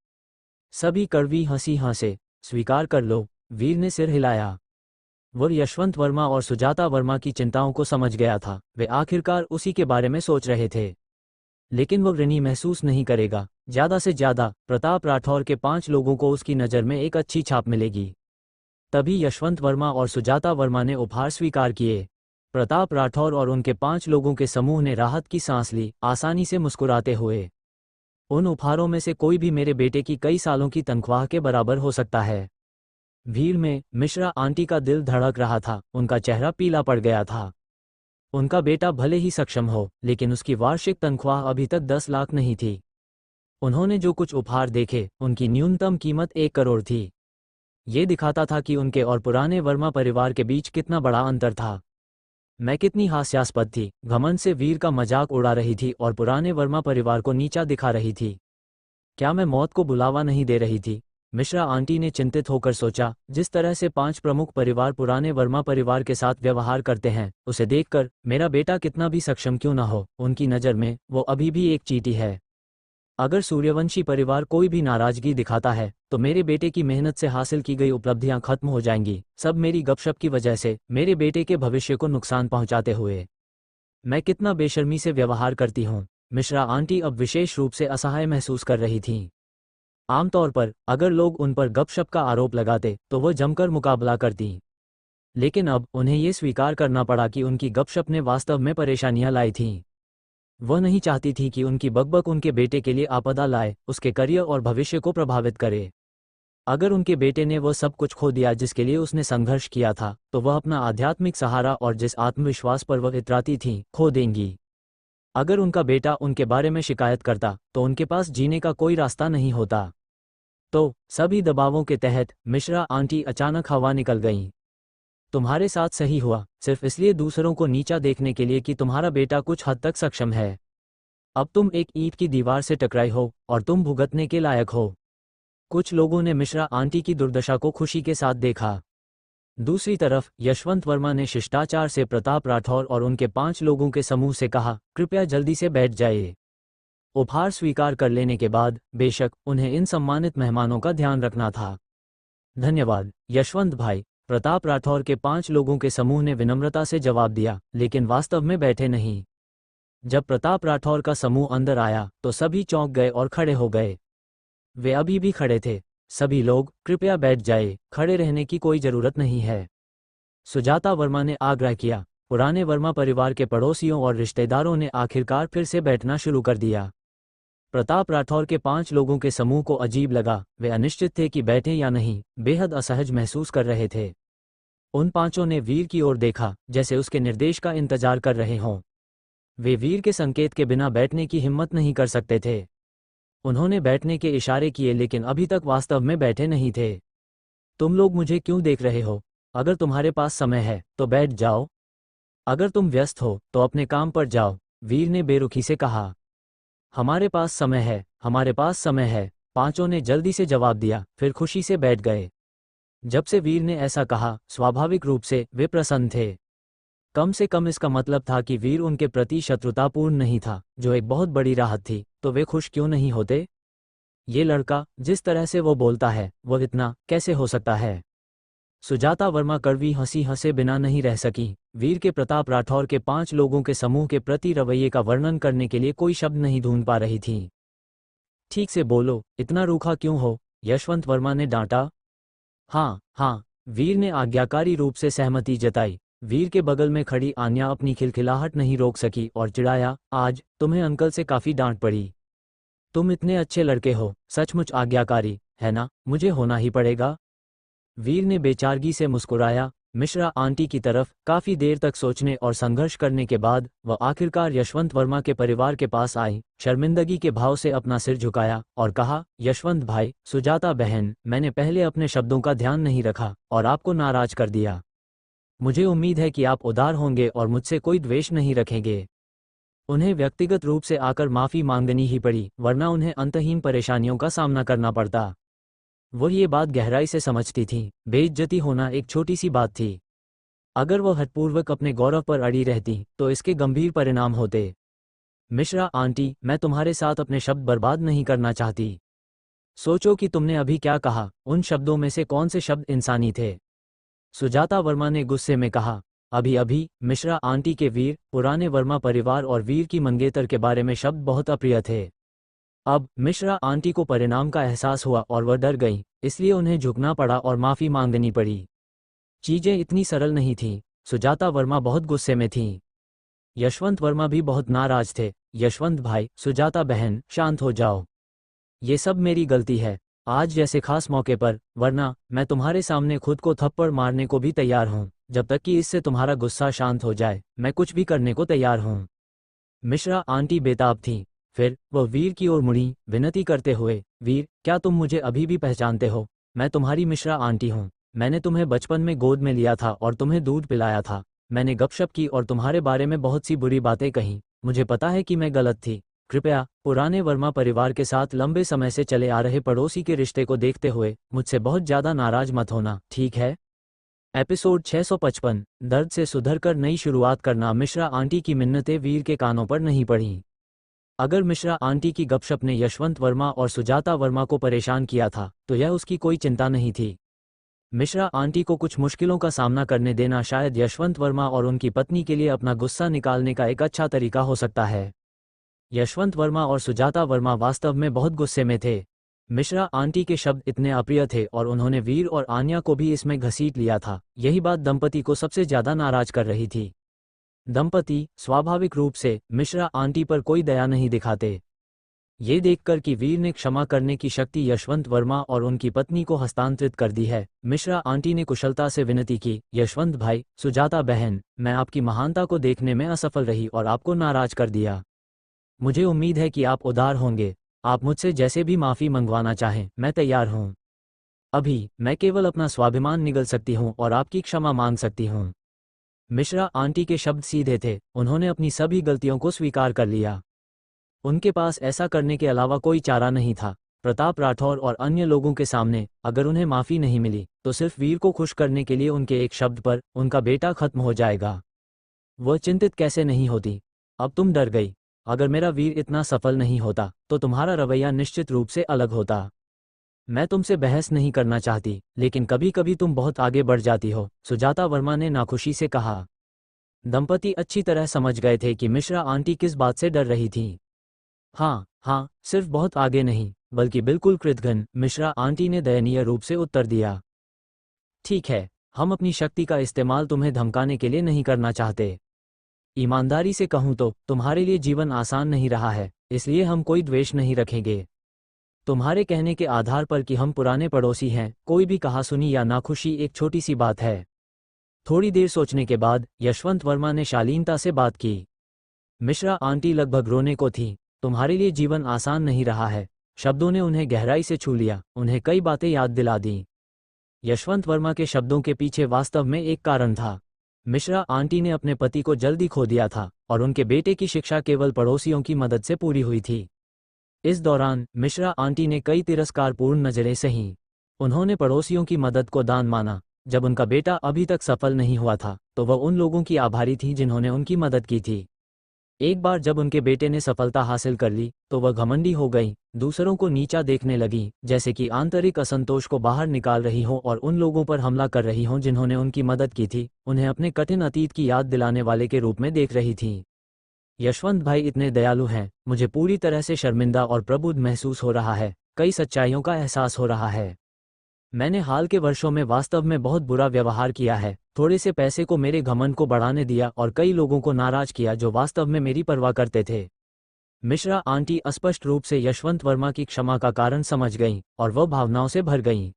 सभी कड़वी हंसी हंसे। स्वीकार कर लो, वीर ने सिर हिलाया। वो यशवंत वर्मा और सुजाता वर्मा की चिंताओं को समझ गया था। वे आखिरकार उसी के बारे में सोच रहे थे। लेकिन वो ऋणी महसूस नहीं करेगा। ज्यादा से ज्यादा प्रताप राठौर के 5 लोगों को उसकी नज़र में एक अच्छी छाप मिलेगी। तभी यशवंत वर्मा और सुजाता वर्मा ने उपहार स्वीकार किए। प्रताप राठौर और उनके 5 लोगों के समूह ने राहत की सांस ली, आसानी से मुस्कुराते हुए। उन उपहारों में से कोई भी मेरे बेटे की कई सालों की तनख्वाह के बराबर हो सकता है। भीड़ में मिश्रा आंटी का दिल धड़क रहा था, उनका चेहरा पीला पड़ गया था। उनका बेटा भले ही सक्षम हो, लेकिन उसकी वार्षिक तनख्वाह अभी तक 10 लाख नहीं थी। उन्होंने जो कुछ उपहार देखे, उनकी न्यूनतम कीमत 1 करोड़ थी। ये दिखाता था कि उनके और पुराने वर्मा परिवार के बीच कितना बड़ा अंतर था। मैं कितनी हास्यास्पद थी, घमंड से वीर का मजाक उड़ा रही थी और पुराने वर्मा परिवार को नीचा दिखा रही थी। क्या मैं मौत को बुलावा नहीं दे रही थी? मिश्रा आंटी ने चिंतित होकर सोचा। जिस तरह से 5 प्रमुख परिवार पुराने वर्मा परिवार के साथ व्यवहार करते हैं, उसे देखकर मेरा बेटा कितना भी सक्षम क्यों न हो, उनकी नज़र में वो अभी भी एक चींटी है। अगर सूर्यवंशी परिवार कोई भी नाराजगी दिखाता है, तो मेरे बेटे की मेहनत से हासिल की गई उपलब्धियां खत्म हो जाएंगी, सब मेरी गपशप की वजह से, मेरे बेटे के भविष्य को नुकसान पहुंचाते हुए। मैं कितना बेशर्मी से व्यवहार करती हूँ। मिश्रा आंटी अब विशेष रूप से असहाय महसूस कर रही थीं। आमतौर पर अगर लोग उन पर गपशप का आरोप लगाते तो वो जमकर मुकाबला करती, लेकिन अब उन्हें ये स्वीकार करना पड़ा कि उनकी गपशप ने वास्तव में परेशानियां लाई थीं। वह नहीं चाहती थी कि उनकी बकबक उनके बेटे के लिए आपदा लाए, उसके करियर और भविष्य को प्रभावित करे। अगर उनके बेटे ने वह सब कुछ खो दिया जिसके लिए उसने संघर्ष किया था, तो वह अपना आध्यात्मिक सहारा और जिस आत्मविश्वास पर वह इतराती थीं, खो देंगी। अगर उनका बेटा उनके बारे में शिकायत करता, तो उनके पास जीने का कोई रास्ता नहीं होता। तो सभी दबावों के तहत मिश्रा आंटी अचानक हवा निकल गईं। तुम्हारे साथ सही हुआ, सिर्फ इसलिए दूसरों को नीचा देखने के लिए कि तुम्हारा बेटा कुछ हद तक सक्षम है। अब तुम एक ईंट की दीवार से टकराए हो और तुम भुगतने के लायक हो। कुछ लोगों ने मिश्रा आंटी की दुर्दशा को खुशी के साथ देखा। दूसरी तरफ यशवंत वर्मा ने शिष्टाचार से प्रताप राठौर और उनके 5 लोगों के समूह से कहा, कृपया जल्दी से बैठ जाइए। उपहार स्वीकार कर लेने के बाद बेशक उन्हें इन सम्मानित मेहमानों का ध्यान रखना था। धन्यवाद यशवंत भाई, प्रताप राठौर के 5 लोगों के समूह ने विनम्रता से जवाब दिया, लेकिन वास्तव में बैठे नहीं। जब प्रताप राठौर का समूह अंदर आया तो सभी चौंक गए और खड़े हो गए। वे अभी भी खड़े थे। सभी लोग कृपया बैठ जाए, खड़े रहने की कोई जरूरत नहीं है। सुजाता वर्मा ने आग्रह किया। पुराने वर्मा परिवार के पड़ोसियों और रिश्तेदारों ने आखिरकार फिर से बैठना शुरू कर दिया। प्रताप राठौर के 5 लोगों के समूह को अजीब लगा, वे अनिश्चित थे कि बैठें या नहीं, बेहद असहज महसूस कर रहे थे। उन 5 ने वीर की ओर देखा, जैसे उसके निर्देश का इंतजार कर रहे हों। वे वीर के संकेत के बिना बैठने की हिम्मत नहीं कर सकते थे। उन्होंने बैठने के इशारे किए, लेकिन अभी तक वास्तव में बैठे नहीं थे। तुम लोग मुझे क्यों देख रहे हो? अगर तुम्हारे पास समय है तो बैठ जाओ। अगर तुम व्यस्त हो तो अपने काम पर जाओ, वीर ने बेरुखी से कहा। हमारे पास समय है, हमारे पास समय है, 5 ने जल्दी से जवाब दिया, फिर खुशी से बैठ गए। जब से वीर ने ऐसा कहा, स्वाभाविक रूप से वे प्रसन्न थे। कम से कम इसका मतलब था कि वीर उनके प्रति शत्रुतापूर्ण नहीं था, जो एक बहुत बड़ी राहत थी। तो वे खुश क्यों नहीं होते? ये लड़का, जिस तरह से वो बोलता है, वो इतना कैसे हो सकता है? सुजाता वर्मा कड़वी हंसी हंसे बिना नहीं रह सकी। वीर के प्रताप राठौर के 5 लोगों के समूह के प्रति रवैये का वर्णन करने के लिए कोई शब्द नहीं ढूंढ पा रही थीं। ठीक से बोलो, इतना रूखा क्यों हो? यशवंत वर्मा ने डांटा। हाँ हाँ, वीर ने आज्ञाकारी रूप से सहमति जताई। वीर के बगल में खड़ी आन्या अपनी खिलखिलाहट नहीं रोक सकी और चिढ़ाया, आज तुम्हें अंकल से काफी डांट पड़ी। तुम इतने अच्छे लड़के हो, सचमुच आज्ञाकारी, है ना? मुझे होना ही पड़ेगा। वीर ने बेचारगी से मुस्कुराया। मिश्रा आंटी की तरफ काफी देर तक सोचने और संघर्ष करने के बाद वह आखिरकार यशवंत वर्मा के परिवार के पास आई। शर्मिंदगी के भाव से अपना सिर झुकाया और कहा, यशवंत भाई, सुजाता बहन, मैंने पहले अपने शब्दों का ध्यान नहीं रखा और आपको नाराज कर दिया। मुझे उम्मीद है कि आप उदार होंगे और मुझसे कोई द्वेष नहीं रखेंगे। उन्हें व्यक्तिगत रूप से आकर माफी मांगनी ही पड़ी, वरना उन्हें अंतहीन परेशानियों का सामना करना पड़ता। वो ये बात गहराई से समझती थी। बेइज्जती होना एक छोटी सी बात थी। अगर वो हठपूर्वक अपने गौरव पर अड़ी रहती तो इसके गंभीर परिणाम होते। मिश्रा आंटी, मैं तुम्हारे साथ अपने शब्द बर्बाद नहीं करना चाहती। सोचो कि तुमने अभी क्या कहा, उन शब्दों में से कौन से शब्द इंसानी थे? सुजाता वर्मा ने गुस्से में कहा। अभी अभी मिश्रा आंटी के वीर, पुराने वर्मा परिवार और वीर की मंगेतर के बारे में शब्द बहुत अप्रिय थे। अब मिश्रा आंटी को परिणाम का एहसास हुआ और वह डर गई, इसलिए उन्हें झुकना पड़ा और माफी मांगनी पड़ी। चीजें इतनी सरल नहीं थीं। सुजाता वर्मा बहुत गुस्से में थीं। यशवंत वर्मा भी बहुत नाराज थे। यशवंत भाई, सुजाता बहन, शांत हो जाओ। ये सब मेरी गलती है। आज जैसे खास मौके पर, वरना मैं तुम्हारे सामने खुद को थप्पड़ मारने को भी तैयार हूँ। जब तक कि इससे तुम्हारा गुस्सा शांत हो जाए, मैं कुछ भी करने को तैयार हूँ। मिश्रा आंटी बेताब थीं। फिर वह वीर की ओर मुड़ी, विनती करते हुए, वीर, क्या तुम मुझे अभी भी पहचानते हो? मैं तुम्हारी मिश्रा आंटी हूँ। मैंने तुम्हें बचपन में गोद में लिया था और तुम्हें दूध पिलाया था। मैंने गपशप की और तुम्हारे बारे में बहुत सी बुरी बातें कहीं। मुझे पता है कि मैं गलत थी। कृपया पुराने वर्मा परिवार के साथ लंबे समय से चले आ रहे पड़ोसी के रिश्ते को देखते हुए मुझसे बहुत ज़्यादा नाराज मत होना, ठीक है? एपिसोड 655, दर्द से सुधरकर नई शुरुआत करना। मिश्रा आंटी की मिन्नतें वीर के कानों पर नहीं पड़ीं। अगर मिश्रा आंटी की गपशप ने यशवंत वर्मा और सुजाता वर्मा को परेशान किया था, तो यह उसकी कोई चिंता नहीं थी। मिश्रा आंटी को कुछ मुश्किलों का सामना करने देना शायद यशवंत वर्मा और उनकी पत्नी के लिए अपना गुस्सा निकालने का एक अच्छा तरीका हो सकता है। यशवंत वर्मा और सुजाता वर्मा वास्तव में बहुत गुस्से में थे। मिश्रा आंटी के शब्द इतने अप्रिय थे और उन्होंने वीर और आन्या को भी इसमें घसीट लिया था। यही बात दंपति को सबसे ज्यादा नाराज कर रही थी। दंपति स्वाभाविक रूप से मिश्रा आंटी पर कोई दया नहीं दिखाते। ये देखकर कि वीर ने क्षमा करने की शक्ति यशवंत वर्मा और उनकी पत्नी को हस्तांतरित कर दी है, मिश्रा आंटी ने कुशलता से विनती की, यशवंत भाई, सुजाता बहन, मैं आपकी महानता को देखने में असफल रही और आपको नाराज कर दिया। मुझे उम्मीद है कि आप उदार होंगे। आप मुझसे जैसे भी माफ़ी मंगवाना चाहें, मैं तैयार हूँ। अभी मैं केवल अपना स्वाभिमान निगल सकती हूँ और आपकी क्षमा मांग सकती हूँ। मिश्रा आंटी के शब्द सीधे थे। उन्होंने अपनी सभी गलतियों को स्वीकार कर लिया। उनके पास ऐसा करने के अलावा कोई चारा नहीं था। प्रताप राठौर और अन्य लोगों के सामने अगर उन्हें माफ़ी नहीं मिली, तो सिर्फ वीर को खुश करने के लिए उनके एक शब्द पर उनका बेटा खत्म हो जाएगा। वह चिंतित कैसे नहीं होती? अब तुम डर गई। अगर मेरा वीर इतना सफल नहीं होता, तो तुम्हारा रवैया निश्चित रूप से अलग होता। मैं तुमसे बहस नहीं करना चाहती, लेकिन कभी कभी तुम बहुत आगे बढ़ जाती हो, सुजाता वर्मा ने नाखुशी से कहा। दंपति अच्छी तरह समझ गए थे कि मिश्रा आंटी किस बात से डर रही थीं। हाँ हाँ, सिर्फ बहुत आगे नहीं, बल्कि बिल्कुल कृतघ्न, मिश्रा आंटी ने दयनीय रूप से उत्तर दिया। ठीक है, हम अपनी शक्ति का इस्तेमाल तुम्हें धमकाने के लिए नहीं करना चाहते। ईमानदारी से कहूँ तो तुम्हारे लिए जीवन आसान नहीं रहा है, इसलिए हम कोई द्वेष नहीं रखेंगे। तुम्हारे कहने के आधार पर कि हम पुराने पड़ोसी हैं, कोई भी कहासुनी या नाखुशी एक छोटी सी बात है। थोड़ी देर सोचने के बाद यशवंत वर्मा ने शालीनता से बात की। मिश्रा आंटी लगभग रोने को थी। तुम्हारे लिए जीवन आसान नहीं रहा है। शब्दों ने उन्हें गहराई से छू लिया, उन्हें कई बातें याद दिला दी। यशवंत वर्मा के शब्दों के पीछे वास्तव में एक कारण था। मिश्रा आंटी ने अपने पति को जल्दी खो दिया था और उनके बेटे की शिक्षा केवल पड़ोसियों की मदद से पूरी हुई थी। इस दौरान मिश्रा आंटी ने कई तिरस्कारपूर्ण नज़रें सहीं। उन्होंने पड़ोसियों की मदद को दान माना। जब उनका बेटा अभी तक सफल नहीं हुआ था, तो वह उन लोगों की आभारी थी जिन्होंने उनकी मदद की थी। एक बार जब उनके बेटे ने सफलता हासिल कर ली, तो वह घमंडी हो गई, दूसरों को नीचा देखने लगी, जैसे कि आंतरिक असंतोष को बाहर निकाल रही हो और उन लोगों पर हमला कर रही हो जिन्होंने उनकी मदद की थी, उन्हें अपने कठिन अतीत की याद दिलाने वाले के रूप में देख रही थी। यशवंत भाई इतने दयालु हैं, मुझे पूरी तरह से शर्मिंदा और प्रबुद्ध महसूस हो रहा है। कई सच्चाइयों का एहसास हो रहा है। मैंने हाल के वर्षों में वास्तव में बहुत बुरा व्यवहार किया है। थोड़े से पैसे को मेरे घमंड को बढ़ाने दिया और कई लोगों को नाराज किया जो वास्तव में मेरी परवाह करते थे। मिश्रा आंटी स्पष्ट रूप से यशवंत वर्मा की क्षमा का कारण समझ गईं और वह भावनाओं से भर गईं।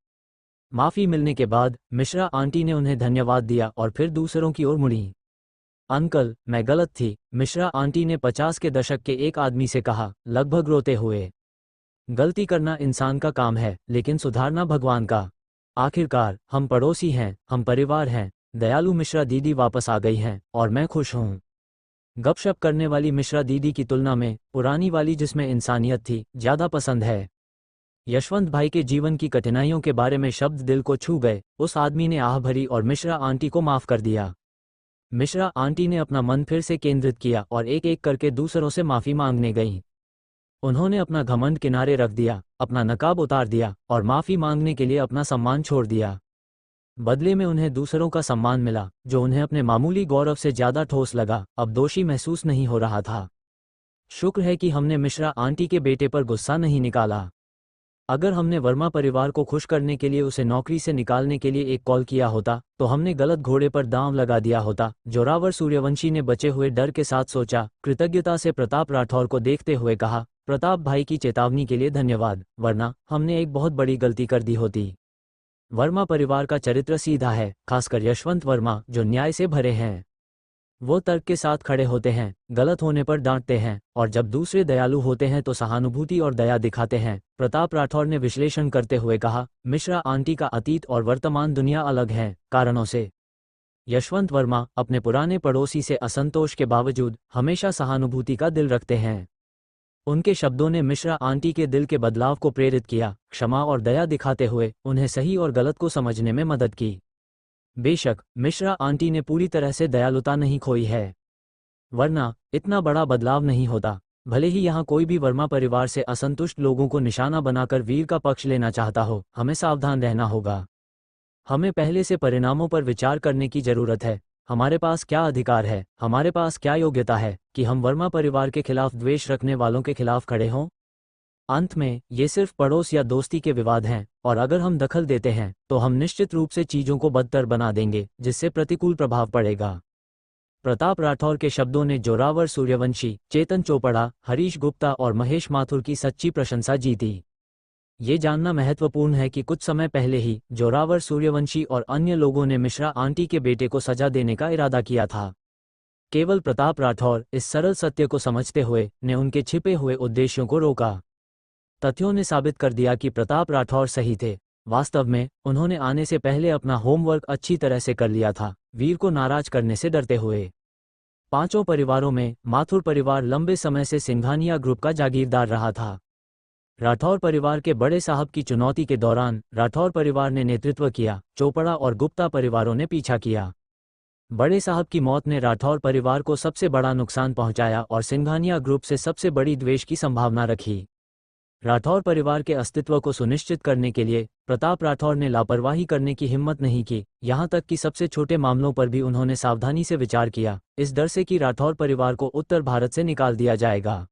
माफी मिलने के बाद मिश्रा आंटी ने उन्हें धन्यवाद दिया और फिर दूसरों की ओर मुड़ी। अंकल, मैं गलत थी, मिश्रा आंटी ने 50 के दशक के एक आदमी से कहा, लगभग रोते हुए। गलती करना इंसान का काम है, लेकिन सुधारना भगवान का। आखिरकार हम पड़ोसी हैं, हम परिवार हैं। दयालु मिश्रा दीदी वापस आ गई हैं और मैं खुश हूँ। गपशप करने वाली मिश्रा दीदी की तुलना में पुरानी वाली, जिसमें इंसानियत थी, ज़्यादा पसंद है। यशवंत भाई के जीवन की कठिनाइयों के बारे में शब्द दिल को छू गए। उस आदमी ने आह भरी और मिश्रा आंटी को माफ़ कर दिया। मिश्रा आंटी ने अपना मन फिर से केंद्रित किया और एक एक करके दूसरों से माफ़ी मांगने गईं। उन्होंने अपना घमंड किनारे रख दिया, अपना नकाब उतार दिया और माफ़ी मांगने के लिए अपना सम्मान छोड़ दिया। बदले में उन्हें दूसरों का सम्मान मिला, जो उन्हें अपने मामूली गौरव से ज़्यादा ठोस लगा। अब दोषी महसूस नहीं हो रहा था। शुक्र है कि हमने मिश्रा आंटी के बेटे पर गुस्सा नहीं निकाला। अगर हमने वर्मा परिवार को खुश करने के लिए उसे नौकरी से निकालने के लिए एक कॉल किया होता तो हमने गलत घोड़े पर दांव लगा दिया होता। जोरावर सूर्यवंशी ने बचे हुए डर के साथ सोचा। कृतज्ञता से प्रताप राठौर को देखते हुए कहा, प्रताप भाई की चेतावनी के लिए धन्यवाद, वरना हमने एक बहुत बड़ी गलती कर दी होती। वर्मा परिवार का चरित्र सीधा है, खासकर यशवंत वर्मा जो न्याय से भरे हैं। वो तर्क के साथ खड़े होते हैं, गलत होने पर डांटते हैं, और जब दूसरे दयालु होते हैं तो सहानुभूति और दया दिखाते हैं। प्रताप राठौर ने विश्लेषण करते हुए कहा, मिश्रा आंटी का अतीत और वर्तमान दुनिया अलग है, कारणों से। यशवंत वर्मा अपने पुराने पड़ोसी से असंतोष के बावजूद हमेशा सहानुभूति का दिल रखते हैं। उनके शब्दों ने मिश्रा आंटी के दिल के बदलाव को प्रेरित किया, क्षमा और दया दिखाते हुए उन्हें सही और गलत को समझने में मदद की। बेशक मिश्रा आंटी ने पूरी तरह से दयालुता नहीं खोई है, वरना इतना बड़ा बदलाव नहीं होता। भले ही यहाँ कोई भी वर्मा परिवार से असंतुष्ट लोगों को निशाना बनाकर वीर का पक्ष लेना चाहता हो, हमें सावधान रहना होगा। हमें पहले से परिणामों पर विचार करने की जरूरत है। हमारे पास क्या अधिकार है, हमारे पास क्या योग्यता है कि हम वर्मा परिवार के खिलाफ द्वेष रखने वालों के खिलाफ खड़े हों। अंत में ये सिर्फ पड़ोस या दोस्ती के विवाद हैं, और अगर हम दखल देते हैं तो हम निश्चित रूप से चीजों को बदतर बना देंगे, जिससे प्रतिकूल प्रभाव पड़ेगा। प्रताप राठौर के शब्दों ने जोरावर सूर्यवंशी, चेतन चोपड़ा, हरीश गुप्ता और महेश माथुर की सच्ची प्रशंसा जीती। ये जानना महत्वपूर्ण है कि कुछ समय पहले ही जोरावर सूर्यवंशी और अन्य लोगों ने मिश्रा आंटी के बेटे को सजा देने का इरादा किया था। केवल प्रताप राठौर इस सरल सत्य को समझते हुए ने उनके छिपे हुए उद्देश्यों को रोका। तथ्यों ने साबित कर दिया कि प्रताप राठौर सही थे। वास्तव में उन्होंने आने से पहले अपना होमवर्क अच्छी तरह से कर लिया था, वीर को नाराज करने से डरते हुए। पांचों परिवारों में माथुर परिवार लंबे समय से सिंघानिया ग्रुप का जागीरदार रहा था। राठौर परिवार के बड़े साहब की चुनौती के दौरान राठौर परिवार ने नेतृत्व किया, चोपड़ा और गुप्ता परिवारों ने पीछा किया। बड़े साहब की मौत ने राठौर परिवार को सबसे बड़ा नुकसान पहुंचाया और सिंघानिया ग्रुप से सबसे बड़ी द्वेष की संभावना रखी। राठौर परिवार के अस्तित्व को सुनिश्चित करने के लिए प्रताप राठौर ने लापरवाही करने की हिम्मत नहीं की, यहाँ तक कि सबसे छोटे मामलों पर भी उन्होंने सावधानी से विचार किया, इस डर से कि राठौर परिवार को उत्तर भारत से निकाल दिया जाएगा।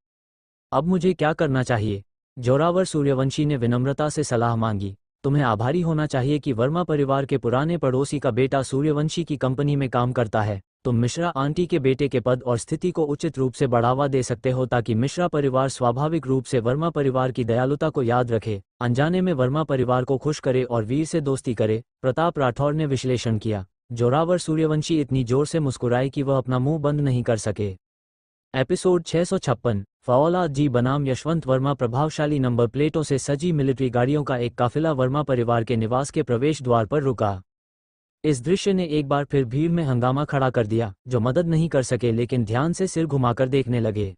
अब मुझे क्या करना चाहिए? जोरावर सूर्यवंशी ने विनम्रता से सलाह मांगी। तुम्हें आभारी होना चाहिए कि वर्मा परिवार के पुराने पड़ोसी का बेटा सूर्यवंशी की कंपनी में काम करता है। तुम मिश्रा आंटी के बेटे के पद और स्थिति को उचित रूप से बढ़ावा दे सकते हो ताकि मिश्रा परिवार स्वाभाविक रूप से वर्मा परिवार की दयालुता को याद रखे, अनजाने में वर्मा परिवार को खुश करे और वीर से दोस्ती करे। प्रताप राठौर ने विश्लेषण किया। जोरावर सूर्यवंशी इतनी जोर से मुस्कुराए कि वह अपना मुंह बंद नहीं कर सके। एपिसोड 656। फौलाद जी बनाम यशवंत वर्मा। प्रभावशाली नंबर प्लेटों से सजी मिलिट्री गाड़ियों का एक काफिला वर्मा परिवार के निवास के प्रवेश द्वार पर रुका। इस दृश्य ने एक बार फिर भीड़ में हंगामा खड़ा कर दिया, जो मदद नहीं कर सके लेकिन ध्यान से सिर घुमाकर देखने लगे।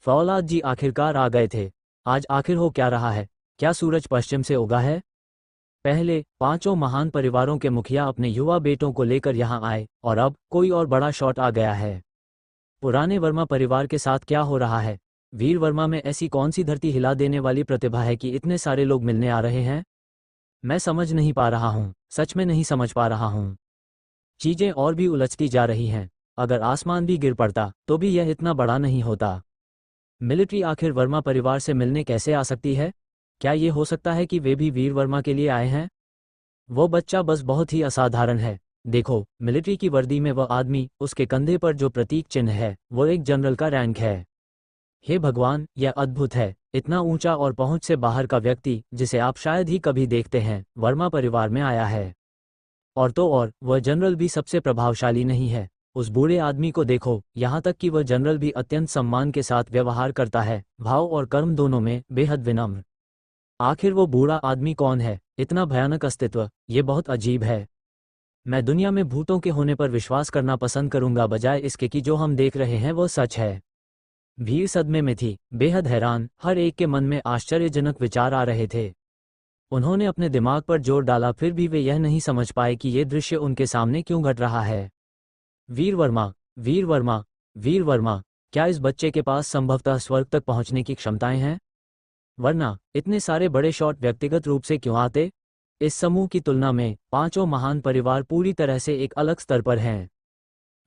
फौलाद जी आखिरकार आ गए थे। आज आखिर हो क्या रहा है? क्या सूरज पश्चिम से उगा है? पहले पांचों महान परिवारों के मुखिया अपने युवा बेटों को लेकर यहां आए, और अब कोई और बड़ा शॉट आ गया है। पुराने वर्मा परिवार के साथ क्या हो रहा है? वीर वर्मा में ऐसी कौन सी धरती हिला देने वाली प्रतिभा है कि इतने सारे लोग मिलने आ रहे हैं? मैं समझ नहीं पा रहा हूँ, सच में नहीं समझ पा रहा हूँ। चीजें और भी उलझती जा रही हैं। अगर आसमान भी गिर पड़ता तो भी यह इतना बड़ा नहीं होता। मिलिट्री आखिर वर्मा परिवार से मिलने कैसे आ सकती है? क्या ये हो सकता है कि वे भी वीर वर्मा के लिए आए हैं? वो बच्चा बस बहुत ही असाधारण है। देखो, मिलिट्री की वर्दी में वह आदमी, उसके कंधे पर जो प्रतीक चिन्ह है वो एक जनरल का रैंक है। हे भगवान, यह अद्भुत है। इतना ऊंचा और पहुंच से बाहर का व्यक्ति, जिसे आप शायद ही कभी देखते हैं, वर्मा परिवार में आया है। और तो और, वह जनरल भी सबसे प्रभावशाली नहीं है। उस बूढ़े आदमी को देखो, यहाँ तक कि वह जनरल भी अत्यंत सम्मान के साथ व्यवहार करता है, भाव और कर्म दोनों में बेहद विनम्र। आखिर वो बूढ़ा आदमी कौन है? इतना भयानक अस्तित्व, ये बहुत अजीब है। मैं दुनिया में भूतों के होने पर विश्वास करना पसंद करूंगा बजाय इसके कि जो हम देख रहे हैं वो सच है। भीड़ सदमे में थी, बेहद हैरान। हर एक के मन में आश्चर्यजनक विचार आ रहे थे। उन्होंने अपने दिमाग पर जोर डाला, फिर भी वे यह नहीं समझ पाए कि ये दृश्य उनके सामने क्यों घट रहा है। वीर वर्मा, वीर वर्मा, वीर वर्मा। क्या इस बच्चे के पास संभवतः स्वर्ग तक पहुंचने की क्षमताएं हैं? वरना इतने सारे बड़े शॉट व्यक्तिगत रूप से क्यों आते? इस समूह की तुलना में पांचों महान परिवार पूरी तरह से एक अलग स्तर पर हैं।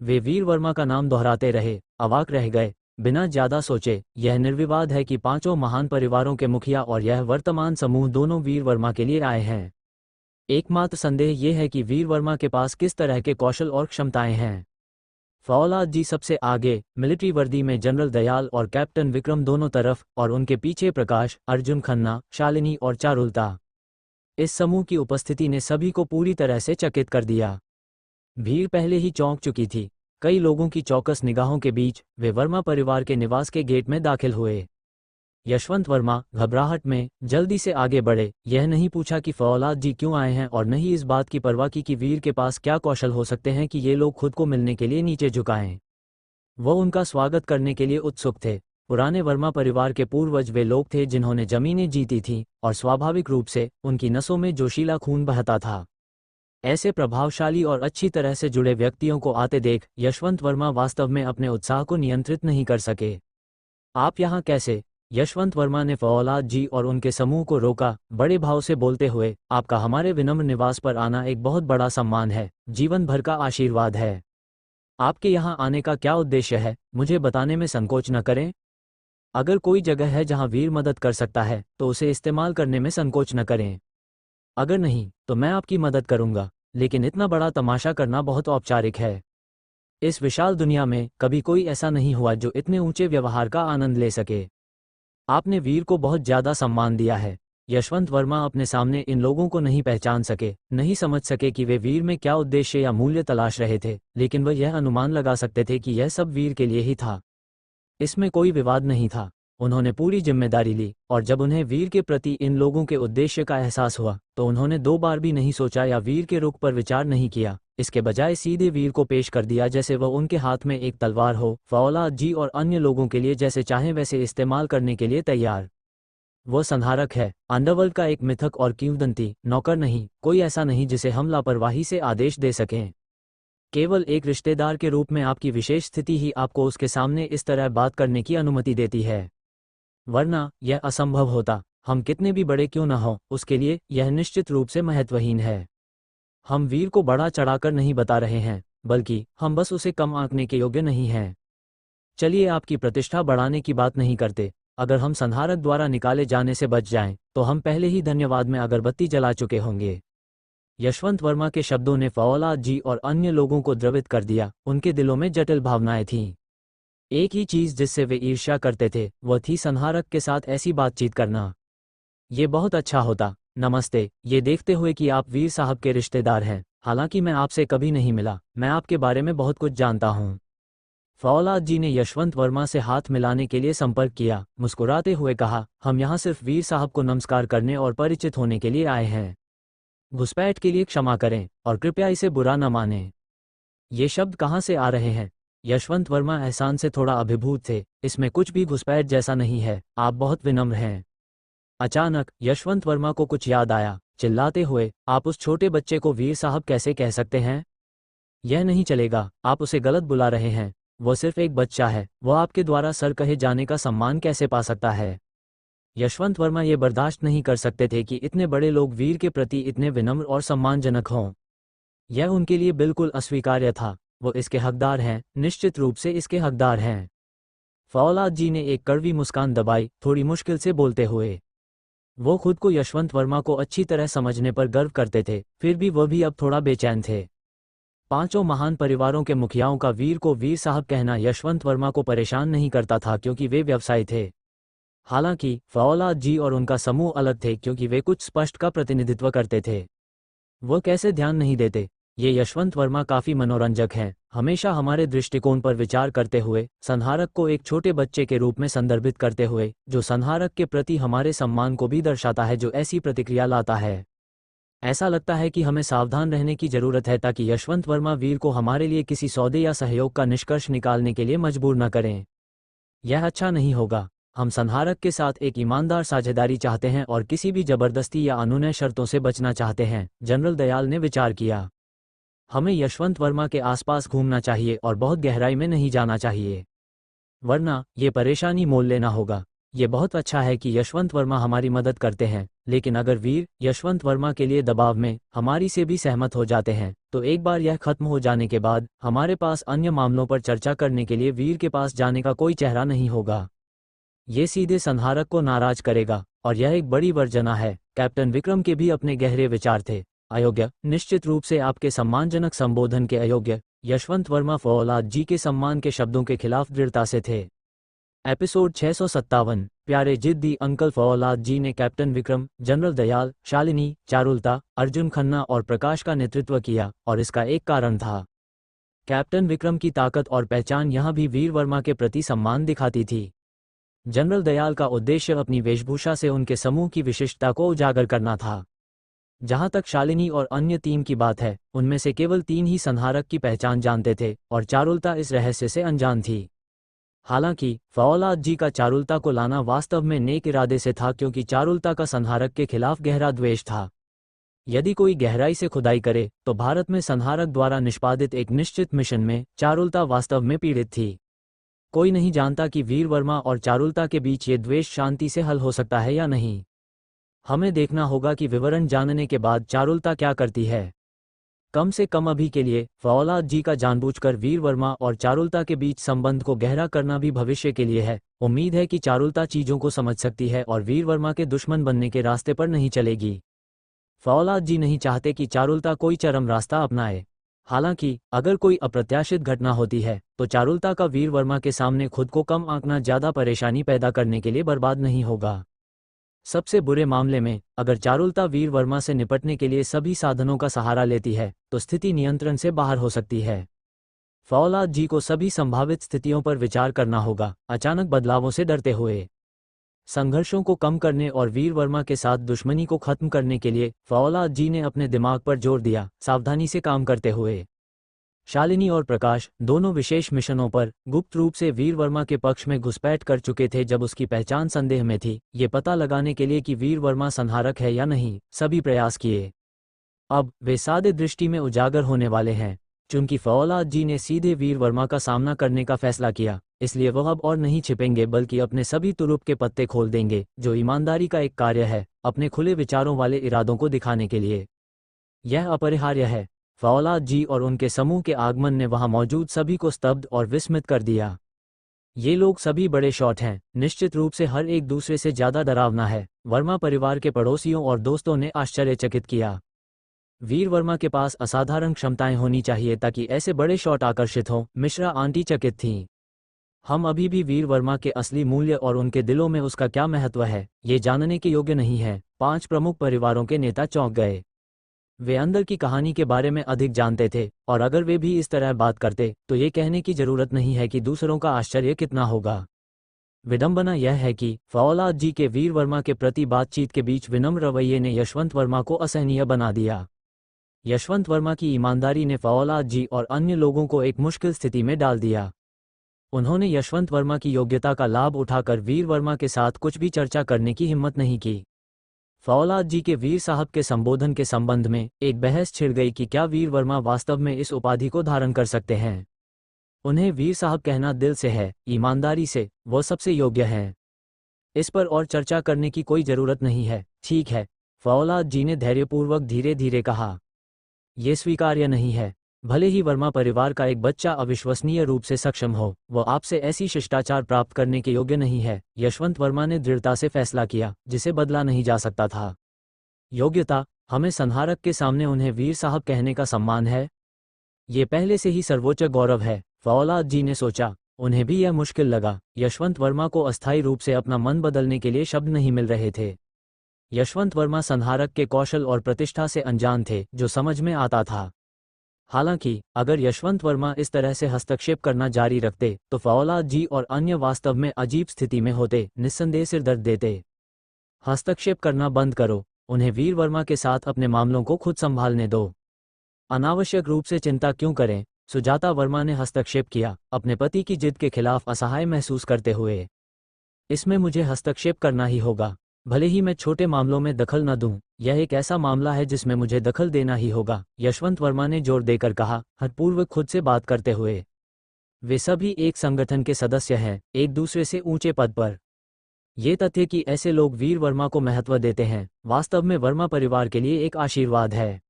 वे वीर वर्मा का नाम दोहराते रहे, अवाक रह गए। बिना ज्यादा सोचे यह निर्विवाद है कि पांचों महान परिवारों के मुखिया और यह वर्तमान समूह दोनों वीर वर्मा के लिए आए हैं। एकमात्र संदेह यह है कि वीर वर्मा के पास किस तरह के कौशल और क्षमताएं हैं। फौलाद जी सबसे आगे, मिलिट्री वर्दी में जनरल दयाल और कैप्टन विक्रम दोनों तरफ, और उनके पीछे प्रकाश, अर्जुन खन्ना, शालिनी और चारुलता। इस समूह की उपस्थिति ने सभी को पूरी तरह से चकित कर दिया। भीड़ पहले ही चौंक चुकी थी। कई लोगों की चौकस निगाहों के बीच वे वर्मा परिवार के निवास के गेट में दाखिल हुए। यशवंत वर्मा घबराहट में जल्दी से आगे बढ़े। यह नहीं पूछा कि फौलाद जी क्यों आए हैं और नहीं इस बात की परवाह की कि वीर के पास क्या कौशल हो सकते हैं कि ये लोग खुद को मिलने के लिए नीचे झुकाएं। वो उनका स्वागत करने के लिए उत्सुक थे। पुराने वर्मा परिवार के पूर्वज वे लोग थे जिन्होंने जमीनें जीती थीं और स्वाभाविक रूप से उनकी नसों में जोशीला खून बहता था। ऐसे प्रभावशाली और अच्छी तरह से जुड़े व्यक्तियों को आते देख यशवंत वर्मा वास्तव में अपने उत्साह को नियंत्रित नहीं कर सके। आप यहाँ कैसे? यशवंत वर्मा ने फौलाद जी और उनके समूह को रोका, बड़े भाव से बोलते हुए, आपका हमारे विनम्र निवास पर आना एक बहुत बड़ा सम्मान है, जीवन भर का आशीर्वाद है। आपके यहाँ आने का क्या उद्देश्य है, मुझे बताने में संकोच न करें। अगर कोई जगह है जहाँ वीर मदद कर सकता है तो उसे इस्तेमाल करने में संकोच न करें। अगर नहीं तो मैं आपकी मदद करूंगा, लेकिन इतना बड़ा तमाशा करना बहुत औपचारिक है। इस विशाल दुनिया में कभी कोई ऐसा नहीं हुआ जो इतने ऊंचे व्यवहार का आनंद ले सके। आपने वीर को बहुत ज्यादा सम्मान दिया है। यशवंत वर्मा अपने सामने इन लोगों को नहीं पहचान सके, नहीं समझ सके कि वे वीर में क्या उद्देश्य या मूल्य तलाश रहे थे, लेकिन वह यह अनुमान लगा सकते थे कि यह सब वीर के लिए ही था। इसमें कोई विवाद नहीं था। उन्होंने पूरी जिम्मेदारी ली, और जब उन्हें वीर के प्रति इन लोगों के उद्देश्य का एहसास हुआ तो उन्होंने दो बार भी नहीं सोचा या वीर के रुख पर विचार नहीं किया। इसके बजाय सीधे वीर को पेश कर दिया जैसे वह उनके हाथ में एक तलवार हो, फौलाद जी और अन्य लोगों के लिए जैसे चाहें वैसे इस्तेमाल करने के लिए तैयार। वो संहारक है, अंडरवर्ल्ड का एक मिथक और किंवदंती, नौकर नहीं, कोई ऐसा नहीं जिसे हम लापरवाही से आदेश दे सकें। केवल एक रिश्तेदार के रूप में आपकी विशेष स्थिति ही आपको उसके सामने इस तरह बात करने की अनुमति देती है, वरना यह असंभव होता। हम कितने भी बड़े क्यों न हों, उसके लिए यह निश्चित रूप से महत्वहीन है। हम वीर को बढ़ा चढ़ाकर नहीं बता रहे हैं, बल्कि हम बस उसे कम आंकने के योग्य नहीं हैं। चलिए आपकी प्रतिष्ठा बढ़ाने की बात नहीं करते। अगर हम संहारक द्वारा निकाले जाने से बच जाएं, तो हम पहले ही धन्यवाद में अगरबत्ती जला चुके होंगे। यशवंत वर्मा के शब्दों ने फौलाद जी और अन्य लोगों को द्रवित कर दिया। उनके दिलों में जटिल भावनाएं थीं। एक ही चीज जिससे वे ईर्ष्या करते थे वह थी संहारक के साथ ऐसी बातचीत करना। ये बहुत अच्छा होता। नमस्ते, ये देखते हुए कि आप वीर साहब के रिश्तेदार हैं, हालांकि मैं आपसे कभी नहीं मिला, मैं आपके बारे में बहुत कुछ जानता हूँ। फौलाद जी ने यशवंत वर्मा से हाथ मिलाने के लिए संपर्क किया, मुस्कुराते हुए कहा, हम यहाँ सिर्फ वीर साहब को नमस्कार करने और परिचित होने के लिए आए हैं। घुसपैठ के लिए क्षमा करें और कृपया इसे बुरा न मानें। ये शब्द कहाँ से आ रहे हैं? यशवंत वर्मा एहसान से थोड़ा अभिभूत थे। इसमें कुछ भी घुसपैठ जैसा नहीं है, आप बहुत विनम्र हैं। अचानक यशवंत वर्मा को कुछ याद आया। चिल्लाते हुए, आप उस छोटे बच्चे को वीर साहब कैसे कह सकते हैं? यह नहीं चलेगा, आप उसे गलत बुला रहे हैं। वो सिर्फ एक बच्चा है, वह आपके द्वारा सर कहे जाने का सम्मान कैसे पा सकता है? यशवंत वर्मा ये बर्दाश्त नहीं कर सकते थे कि इतने बड़े लोग वीर के प्रति इतने विनम्र और सम्मानजनक हों। यह उनके लिए बिल्कुल अस्वीकार्य था। वो इसके हकदार हैं, निश्चित रूप से इसके हकदार हैं। फौलाद जी ने एक कड़वी मुस्कान दबाई, थोड़ी मुश्किल से बोलते हुए। वो खुद को यशवंत वर्मा को अच्छी तरह समझने पर गर्व करते थे, फिर भी वह भी अब थोड़ा बेचैन थे। पांचों महान परिवारों के मुखियाओं का वीर को वीर साहब कहना यशवंत वर्मा को परेशान नहीं करता था क्योंकि वे व्यवसायी थे। हालांकि फौलाद जी और उनका समूह अलग थे क्योंकि वे कुछ स्पष्ट का प्रतिनिधित्व करते थे। वो कैसे ध्यान नहीं देते? ये यशवंत वर्मा काफी मनोरंजक हैं, हमेशा हमारे दृष्टिकोण पर विचार करते हुए, संहारक को एक छोटे बच्चे के रूप में संदर्भित करते हुए, जो संहारक के प्रति हमारे सम्मान को भी दर्शाता है, जो ऐसी प्रतिक्रिया लाता है। ऐसा लगता है कि हमें सावधान रहने की जरूरत है ताकि यशवंत वर्मा वीर को हमारे लिए किसी सौदे या सहयोग का निष्कर्ष निकालने के लिए मजबूर न करें। यह अच्छा नहीं होगा। हम संहारक के साथ एक ईमानदार साझेदारी चाहते हैं और किसी भी जबरदस्ती या अनुनय शर्तों से बचना चाहते हैं। जनरल दयाल ने विचार किया। हमें यशवंत वर्मा के आसपास घूमना चाहिए और बहुत गहराई में नहीं जाना चाहिए, वरना ये परेशानी मोल लेना होगा। ये बहुत अच्छा है कि यशवंत वर्मा हमारी मदद करते हैं, लेकिन अगर वीर यशवंत वर्मा के लिए दबाव में हमारी से भी सहमत हो जाते हैं तो एक बार यह खत्म हो जाने के बाद हमारे पास अन्य मामलों पर चर्चा करने के लिए वीर के पास जाने का कोई चेहरा नहीं होगा। ये सीधे संहारक को नाराज करेगा और यह एक बड़ी वर्जना है। कैप्टन विक्रम के भी अपने गहरे विचार थे। अयोग्य, निश्चित रूप से आपके सम्मानजनक संबोधन के अयोग्य। यशवंत वर्मा फौलाद जी के सम्मान के शब्दों के खिलाफ दृढ़ता से थे। एपिसोड 657। प्यारे जिद्दी अंकल फौलाद जी ने कैप्टन विक्रम, जनरल दयाल, शालिनी, चारुलता, अर्जुन खन्ना और प्रकाश का नेतृत्व किया और इसका एक कारण था। कैप्टन विक्रम की ताकत और पहचान यहाँ भी वीर वर्मा के प्रति सम्मान दिखाती थी। जनरल दयाल का उद्देश्य अपनी वेशभूषा से उनके समूह की विशिष्टता को उजागर करना था। जहां तक शालिनी और अन्य टीम की बात है, उनमें से केवल 3 ही संहारक की पहचान जानते थे और चारुलता इस रहस्य से अनजान थी। हालांकि फौलाद जी का चारुलता को लाना वास्तव में नेक इरादे से था, क्योंकि चारुलता का संहारक के खिलाफ गहरा द्वेष था। यदि कोई गहराई से खुदाई करे तो भारत में संहारक द्वारा निष्पादित एक निश्चित मिशन में चारुलता वास्तव में पीड़ित थी। कोई नहीं जानता कि वीर वर्मा और चारुलता के बीच ये द्वेष शांति से हल हो सकता है या नहीं। हमें देखना होगा कि विवरण जानने के बाद चारुलता क्या करती है। कम से कम अभी के लिए फौलाद जी का जानबूझकर वीर वर्मा और चारुलता के बीच संबंध को गहरा करना भी भविष्य के लिए है। उम्मीद है कि चारुलता चीजों को समझ सकती है और वीर वर्मा के दुश्मन बनने के रास्ते पर नहीं चलेगी। फौलाद जी नहीं चाहते कि चारुलता कोई चरम रास्ता अपनाए। हालांकि अगर कोई अप्रत्याशित घटना होती है तो चारुलता का वीर वर्मा के सामने खुद को कम आंकना ज्यादा परेशानी पैदा करने के लिए बर्बाद नहीं होगा। सबसे बुरे मामले में अगर चारुलता वीर वर्मा से निपटने के लिए सभी साधनों का सहारा लेती है तो स्थिति नियंत्रण से बाहर हो सकती है। फौलाद जी को सभी संभावित स्थितियों पर विचार करना होगा, अचानक बदलावों से डरते हुए। संघर्षों को कम करने और वीर वर्मा के साथ दुश्मनी को खत्म करने के लिए फौलाद जी ने अपने दिमाग पर जोर दिया, सावधानी से काम करते हुए। शालिनी और प्रकाश दोनों विशेष मिशनों पर गुप्त रूप से वीर वर्मा के पक्ष में घुसपैठ कर चुके थे जब उसकी पहचान संदेह में थी। ये पता लगाने के लिए कि वीर वर्मा संहारक है या नहीं, सभी प्रयास किए। अब वे सादे दृष्टि में उजागर होने वाले हैं। चूंकि फौलाद जी ने सीधे वीर वर्मा का सामना करने का फैसला किया, इसलिए वह अब और नहीं छिपेंगे बल्कि अपने सभी तुरुप के पत्ते खोल देंगे, जो ईमानदारी का एक कार्य है, अपने खुले विचारों वाले इरादों को दिखाने के लिए। यह अपरिहार्य है। फौलाद जी और उनके समूह के आगमन ने वहां मौजूद सभी को स्तब्ध और विस्मित कर दिया। ये लोग सभी बड़े शॉट हैं, निश्चित रूप से हर एक दूसरे से ज्यादा डरावना है। वर्मा परिवार के पड़ोसियों और दोस्तों ने आश्चर्यचकित किया। वीर वर्मा के पास असाधारण क्षमताएं होनी चाहिए ताकि ऐसे बड़े शॉट आकर्षित हों। मिश्रा आंटी चकित थीं। हम अभी भी वीर वर्मा के असली मूल्य और उनके दिलों में उसका क्या महत्व है, ये जानने के योग्य नहीं है। 5 प्रमुख परिवारों के नेता चौंक गए। वे अंदर की कहानी के बारे में अधिक जानते थे और अगर वे भी इस तरह बात करते तो ये कहने की जरूरत नहीं है कि दूसरों का आश्चर्य कितना होगा। विडंबना यह है कि फौलाद जी के वीर वर्मा के प्रति बातचीत के बीच विनम्र रवैये ने यशवंत वर्मा को असहनीय बना दिया। यशवंत वर्मा की ईमानदारी ने फौलाद जी और अन्य लोगों को एक मुश्किल स्थिति में डाल दिया। उन्होंने यशवंत वर्मा की योग्यता का लाभ उठाकर वीर वर्मा के साथ कुछ भी चर्चा करने की हिम्मत नहीं की। फौलाद जी के वीर साहब के संबोधन के संबंध में एक बहस छिड़ गई कि क्या वीर वर्मा वास्तव में इस उपाधि को धारण कर सकते हैं। उन्हें वीर साहब कहना दिल से है, ईमानदारी से, वो सबसे योग्य हैं। इस पर और चर्चा करने की कोई जरूरत नहीं है। ठीक है, फौलाद जी ने धैर्यपूर्वक धीरे धीरे कहा। ये स्वीकार्य नहीं है। भले ही वर्मा परिवार का एक बच्चा अविश्वसनीय रूप से सक्षम हो, वह आपसे ऐसी शिष्टाचार प्राप्त करने के योग्य नहीं है। यशवंत वर्मा ने दृढ़ता से फैसला किया, जिसे बदला नहीं जा सकता था। योग्यता, हमें संहारक के सामने उन्हें वीर साहब कहने का सम्मान है। ये पहले से ही सर्वोच्च गौरव है। फौलाद जी ने सोचा। उन्हें भी यह मुश्किल लगा। यशवंत वर्मा को अस्थायी रूप से अपना मन बदलने के लिए शब्द नहीं मिल रहे थे। यशवंत वर्मा संहारक के कौशल और प्रतिष्ठा से अनजान थे, जो समझ में आता था। हालांकि अगर यशवंत वर्मा इस तरह से हस्तक्षेप करना जारी रखते तो फौलाद जी और अन्य वास्तव में अजीब स्थिति में होते, निस्संदेह सिरदर्द देते। हस्तक्षेप करना बंद करो, उन्हें वीर वर्मा के साथ अपने मामलों को खुद संभालने दो। अनावश्यक रूप से चिंता क्यों करें। सुजाता वर्मा ने हस्तक्षेप किया, अपने पति की जिद के खिलाफ असहाय महसूस करते हुए। इसमें मुझे हस्तक्षेप करना ही होगा, भले ही मैं छोटे मामलों में दखल न दूं। यह एक ऐसा मामला है जिसमें मुझे दखल देना ही होगा, यशवंत वर्मा ने जोर देकर कहा, हठपूर्वक खुद से बात करते हुए। वे सभी एक संगठन के सदस्य हैं, एक दूसरे से ऊंचे पद पर। ये तथ्य कि ऐसे लोग वीर वर्मा को महत्व देते हैं वास्तव में वर्मा परिवार के लिए एक आशीर्वाद है।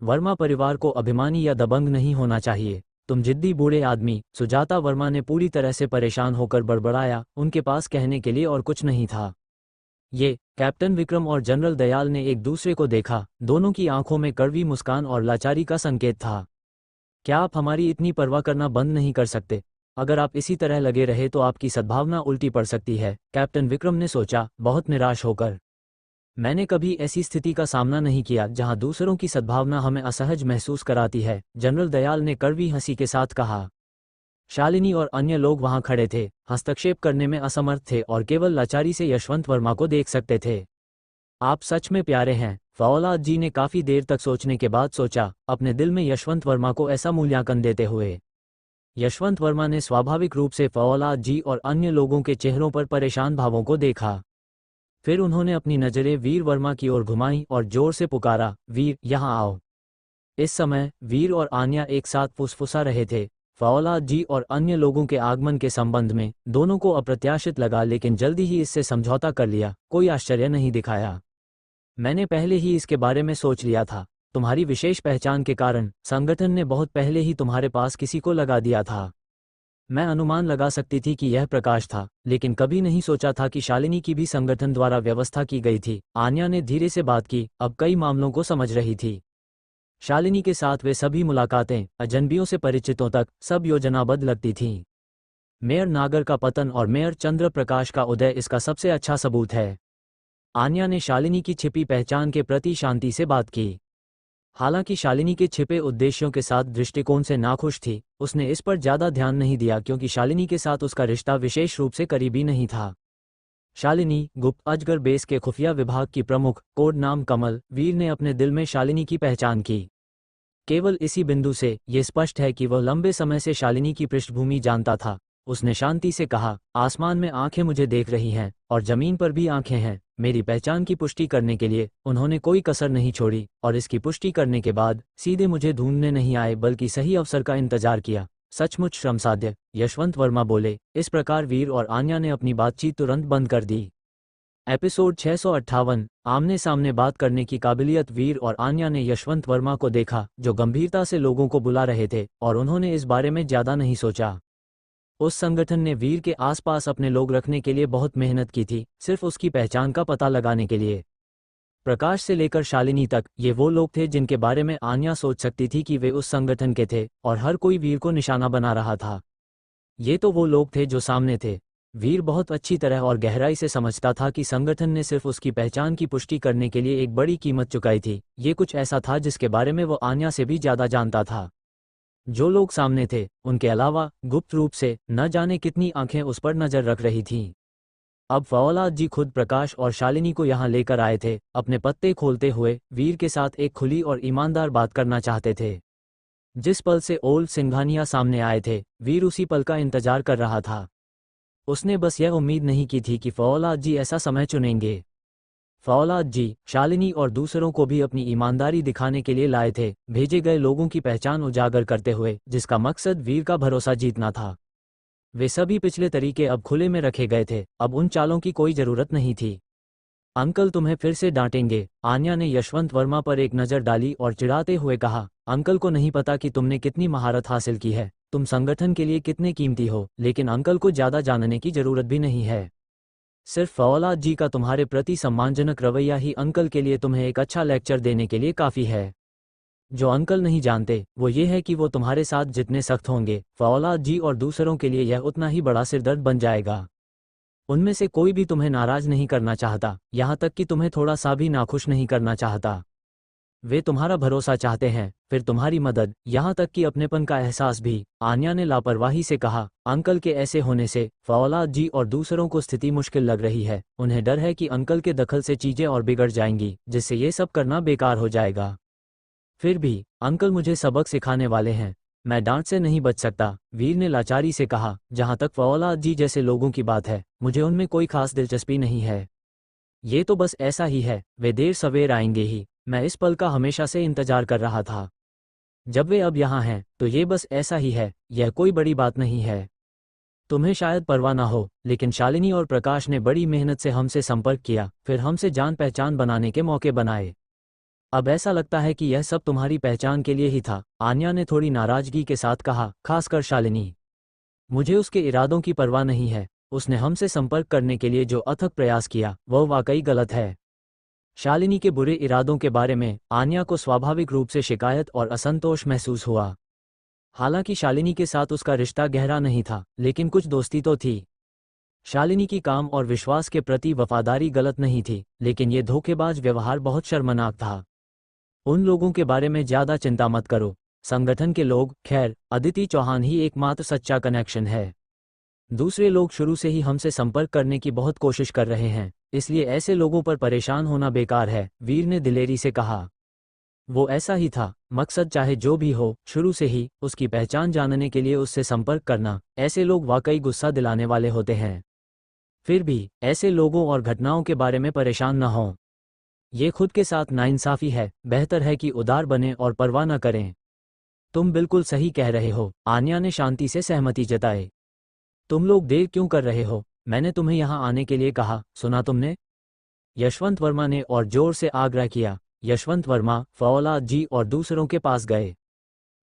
वर्मा परिवार को अभिमानी या दबंग नहीं होना चाहिए। तुम जिद्दी बूढ़े आदमी, सुजाता वर्मा ने पूरी तरह से परेशान होकर बड़बड़ाया। उनके पास कहने के लिए और कुछ नहीं था। ये कैप्टन विक्रम और जनरल दयाल ने एक दूसरे को देखा। दोनों की आंखों में कड़वी मुस्कान और लाचारी का संकेत था। क्या आप हमारी इतनी परवाह करना बंद नहीं कर सकते? अगर आप इसी तरह लगे रहे तो आपकी सद्भावना उल्टी पड़ सकती है, कैप्टन विक्रम ने सोचा, बहुत निराश होकर। मैंने कभी ऐसी स्थिति का सामना नहीं किया जहां दूसरों की सद्भावना हमें असहज महसूस कराती है, जनरल दयाल ने कड़वी हंसी के साथ कहा। शालिनी और अन्य लोग वहां खड़े थे, हस्तक्षेप करने में असमर्थ थे और केवल लाचारी से यशवंत वर्मा को देख सकते थे। आप सच में प्यारे हैं, फौलाद जी ने काफी देर तक सोचने के बाद सोचा, अपने दिल में यशवंत वर्मा को ऐसा मूल्यांकन देते हुए। यशवंत वर्मा ने स्वाभाविक रूप से फौलाद जी और अन्य लोगों के चेहरों पर परेशान भावों को देखा। फिर उन्होंने अपनी नजरें वीर वर्मा की ओर घुमाईं और जोर से पुकारा, वीर, यहाँ आओ। इस समय वीर और आन्या एक साथ फुसफुसा रहे थे। फौलाद जी और अन्य लोगों के आगमन के संबंध में दोनों को अप्रत्याशित लगा, लेकिन जल्दी ही इससे समझौता कर लिया। कोई आश्चर्य नहीं दिखाया। मैंने पहले ही इसके बारे में सोच लिया था। तुम्हारी विशेष पहचान के कारण संगठन ने बहुत पहले ही तुम्हारे पास किसी को लगा दिया था। मैं अनुमान लगा सकती थी कि यह प्रकाश था, लेकिन कभी नहीं सोचा था कि शालिनी की भी संगठन द्वारा व्यवस्था की गई थी। आन्या ने धीरे से बात की, अब कई मामलों को समझ रही थी। शालिनी के साथ वे सभी मुलाकातें, अजनबियों से परिचितों तक, सब योजनाबद्ध लगती थीं। मेयर नागर का पतन और मेयर चंद्र प्रकाश का उदय इसका सबसे अच्छा सबूत है। आन्या ने शालिनी की छिपी पहचान के प्रति शांति से बात की। हालांकि शालिनी के छिपे उद्देश्यों के साथ दृष्टिकोण से नाखुश थी, उसने इस पर ज्यादा ध्यान नहीं दिया क्योंकि शालिनी के साथ उसका रिश्ता विशेष रूप से करीबी नहीं था। शालिनी, गुप्त अजगर बेस के खुफिया विभाग की प्रमुख, कोड नाम कमल, वीर ने अपने दिल में शालिनी की पहचान की। केवल इसी बिंदु से ये स्पष्ट है कि वह लंबे समय से शालिनी की पृष्ठभूमि जानता था। उसने शांति से कहा, आसमान में आंखें मुझे देख रही हैं और जमीन पर भी आंखें हैं। मेरी पहचान की पुष्टि करने के लिए उन्होंने कोई कसर नहीं छोड़ी, और इसकी पुष्टि करने के बाद सीधे मुझे ढूंढने नहीं आए बल्कि सही अवसर का इंतजार किया। सचमुच श्रमसाध्य, यशवंत वर्मा बोले। इस प्रकार वीर और आन्या ने अपनी बातचीत तुरंत बंद कर दी। एपिसोड 658, आमने सामने बात करने की काबिलियत। वीर और आन्या ने यशवंत वर्मा को देखा, जो गंभीरता से लोगों को बुला रहे थे, और उन्होंने इस बारे में ज्यादा नहीं सोचा। उस संगठन ने वीर के आसपास अपने लोग रखने के लिए बहुत मेहनत की थी, सिर्फ उसकी पहचान का पता लगाने के लिए। प्रकाश से लेकर शालिनी तक, ये वो लोग थे जिनके बारे में आन्या सोच सकती थी कि वे उस संगठन के थे, और हर कोई वीर को निशाना बना रहा था। ये तो वो लोग थे जो सामने थे। वीर बहुत अच्छी तरह और गहराई से समझता था कि संगठन ने सिर्फ उसकी पहचान की पुष्टि करने के लिए एक बड़ी कीमत चुकाई थी। ये कुछ ऐसा था जिसके बारे में वो आन्या से भी ज्यादा जानता था। जो लोग सामने थे, उनके अलावा गुप्त रूप से न जाने कितनी आंखें उस पर नजर रख रही थीं। अब फौलाद जी खुद प्रकाश और शालिनी को यहाँ लेकर आए थे, अपने पत्ते खोलते हुए वीर के साथ एक खुली और ईमानदार बात करना चाहते थे। जिस पल से ओल्ड सिंघानिया सामने आए थे, वीर उसी पल का इंतजार कर रहा था। उसने बस यह उम्मीद नहीं की थी कि फौलाद जी ऐसा समय चुनेंगे। फौलाद जी शालिनी और दूसरों को भी अपनी ईमानदारी दिखाने के लिए लाए थे, भेजे गए लोगों की पहचान उजागर करते हुए, जिसका मकसद वीर का भरोसा जीतना था। वे सभी पिछले तरीके अब खुले में रखे गए थे, अब उन चालों की कोई जरूरत नहीं थी। अंकल तुम्हें फिर से डांटेंगे, आन्या ने यशवंत वर्मा पर एक नज़र डाली और चिढ़ाते हुए कहा, अंकल को नहीं पता कि तुमने कितनी महारत हासिल की है, तुम संगठन के लिए कितने कीमती हो, लेकिन अंकल को ज्यादा जानने की जरूरत भी नहीं है। सिर्फ फौलाद जी का तुम्हारे प्रति सम्मानजनक रवैया ही अंकल के लिए तुम्हें एक अच्छा लेक्चर देने के लिए काफ़ी है। जो अंकल नहीं जानते वो ये है कि वो तुम्हारे साथ जितने सख्त होंगे, फौलाद जी और दूसरों के लिए यह उतना ही बड़ा सिरदर्द बन जाएगा। उनमें से कोई भी तुम्हें नाराज नहीं करना चाहता, यहाँ तक कि तुम्हें थोड़ा सा भी नाखुश नहीं करना चाहता। वे तुम्हारा भरोसा चाहते हैं, फिर तुम्हारी मदद, यहाँ तक कि अपनेपन का एहसास भी। आन्या ने लापरवाही से कहा, अंकल के ऐसे होने से फौलाद जी और दूसरों को स्थिति मुश्किल लग रही है। उन्हें डर है कि अंकल के दखल से चीजें और बिगड़ जाएंगी, जिससे ये सब करना बेकार हो जाएगा। फिर भी अंकल मुझे सबक सिखाने वाले हैं, मैं डांट से नहीं बच सकता, वीर ने लाचारी से कहा। जहाँ तक फौलाद जी जैसे लोगों की बात है, मुझे उनमें कोई खास दिलचस्पी नहीं है। ये तो बस ऐसा ही है, वे देर सवेर आएंगे ही। मैं इस पल का हमेशा से इंतजार कर रहा था। जब वे अब यहाँ हैं, तो ये बस ऐसा ही है, यह कोई बड़ी बात नहीं है। तुम्हें शायद परवाह ना हो, लेकिन शालिनी और प्रकाश ने बड़ी मेहनत से हमसे संपर्क किया, फिर हमसे जान पहचान बनाने के मौके बनाए। अब ऐसा लगता है कि यह सब तुम्हारी पहचान के लिए ही था, आन्या ने थोड़ी नाराजगी के साथ कहा, खासकर शालिनी। मुझे उसके इरादों की परवाह नहीं है। उसने हमसे संपर्क करने के लिए जो अथक प्रयास किया वह वाकई गलत है। शालिनी के बुरे इरादों के बारे में आन्या को स्वाभाविक रूप से शिकायत और असंतोष महसूस हुआ। हालांकि शालिनी के साथ उसका रिश्ता गहरा नहीं था, लेकिन कुछ दोस्ती तो थी। शालिनी की काम और विश्वास के प्रति वफादारी गलत नहीं थी, लेकिन ये धोखेबाज व्यवहार बहुत शर्मनाक था। उन लोगों के बारे में ज्यादा चिंता मत करो। संगठन के लोग, खैर अदिति चौहान ही एकमात्र सच्चा कनेक्शन है। दूसरे लोग शुरू से ही हमसे संपर्क करने की बहुत कोशिश कर रहे हैं, इसलिए ऐसे लोगों पर परेशान होना बेकार है, वीर ने दिलेरी से कहा। वो ऐसा ही था, मकसद चाहे जो भी हो, शुरू से ही उसकी पहचान जानने के लिए उससे संपर्क करना। ऐसे लोग वाकई गुस्सा दिलाने वाले होते हैं। फिर भी ऐसे लोगों और घटनाओं के बारे में परेशान न हों। ये खुद के साथ नाइंसाफी है, बेहतर है कि उदार बने और परवाह न करें। तुम बिल्कुल सही कह रहे हो, आन्या ने शांति से सहमति जताई। तुम लोग देर क्यों कर रहे हो? मैंने तुम्हें यहाँ आने के लिए कहा, सुना तुमने? यशवंत वर्मा ने और जोर से आग्रह किया। यशवंत वर्मा फौलाद जी और दूसरों के पास गए।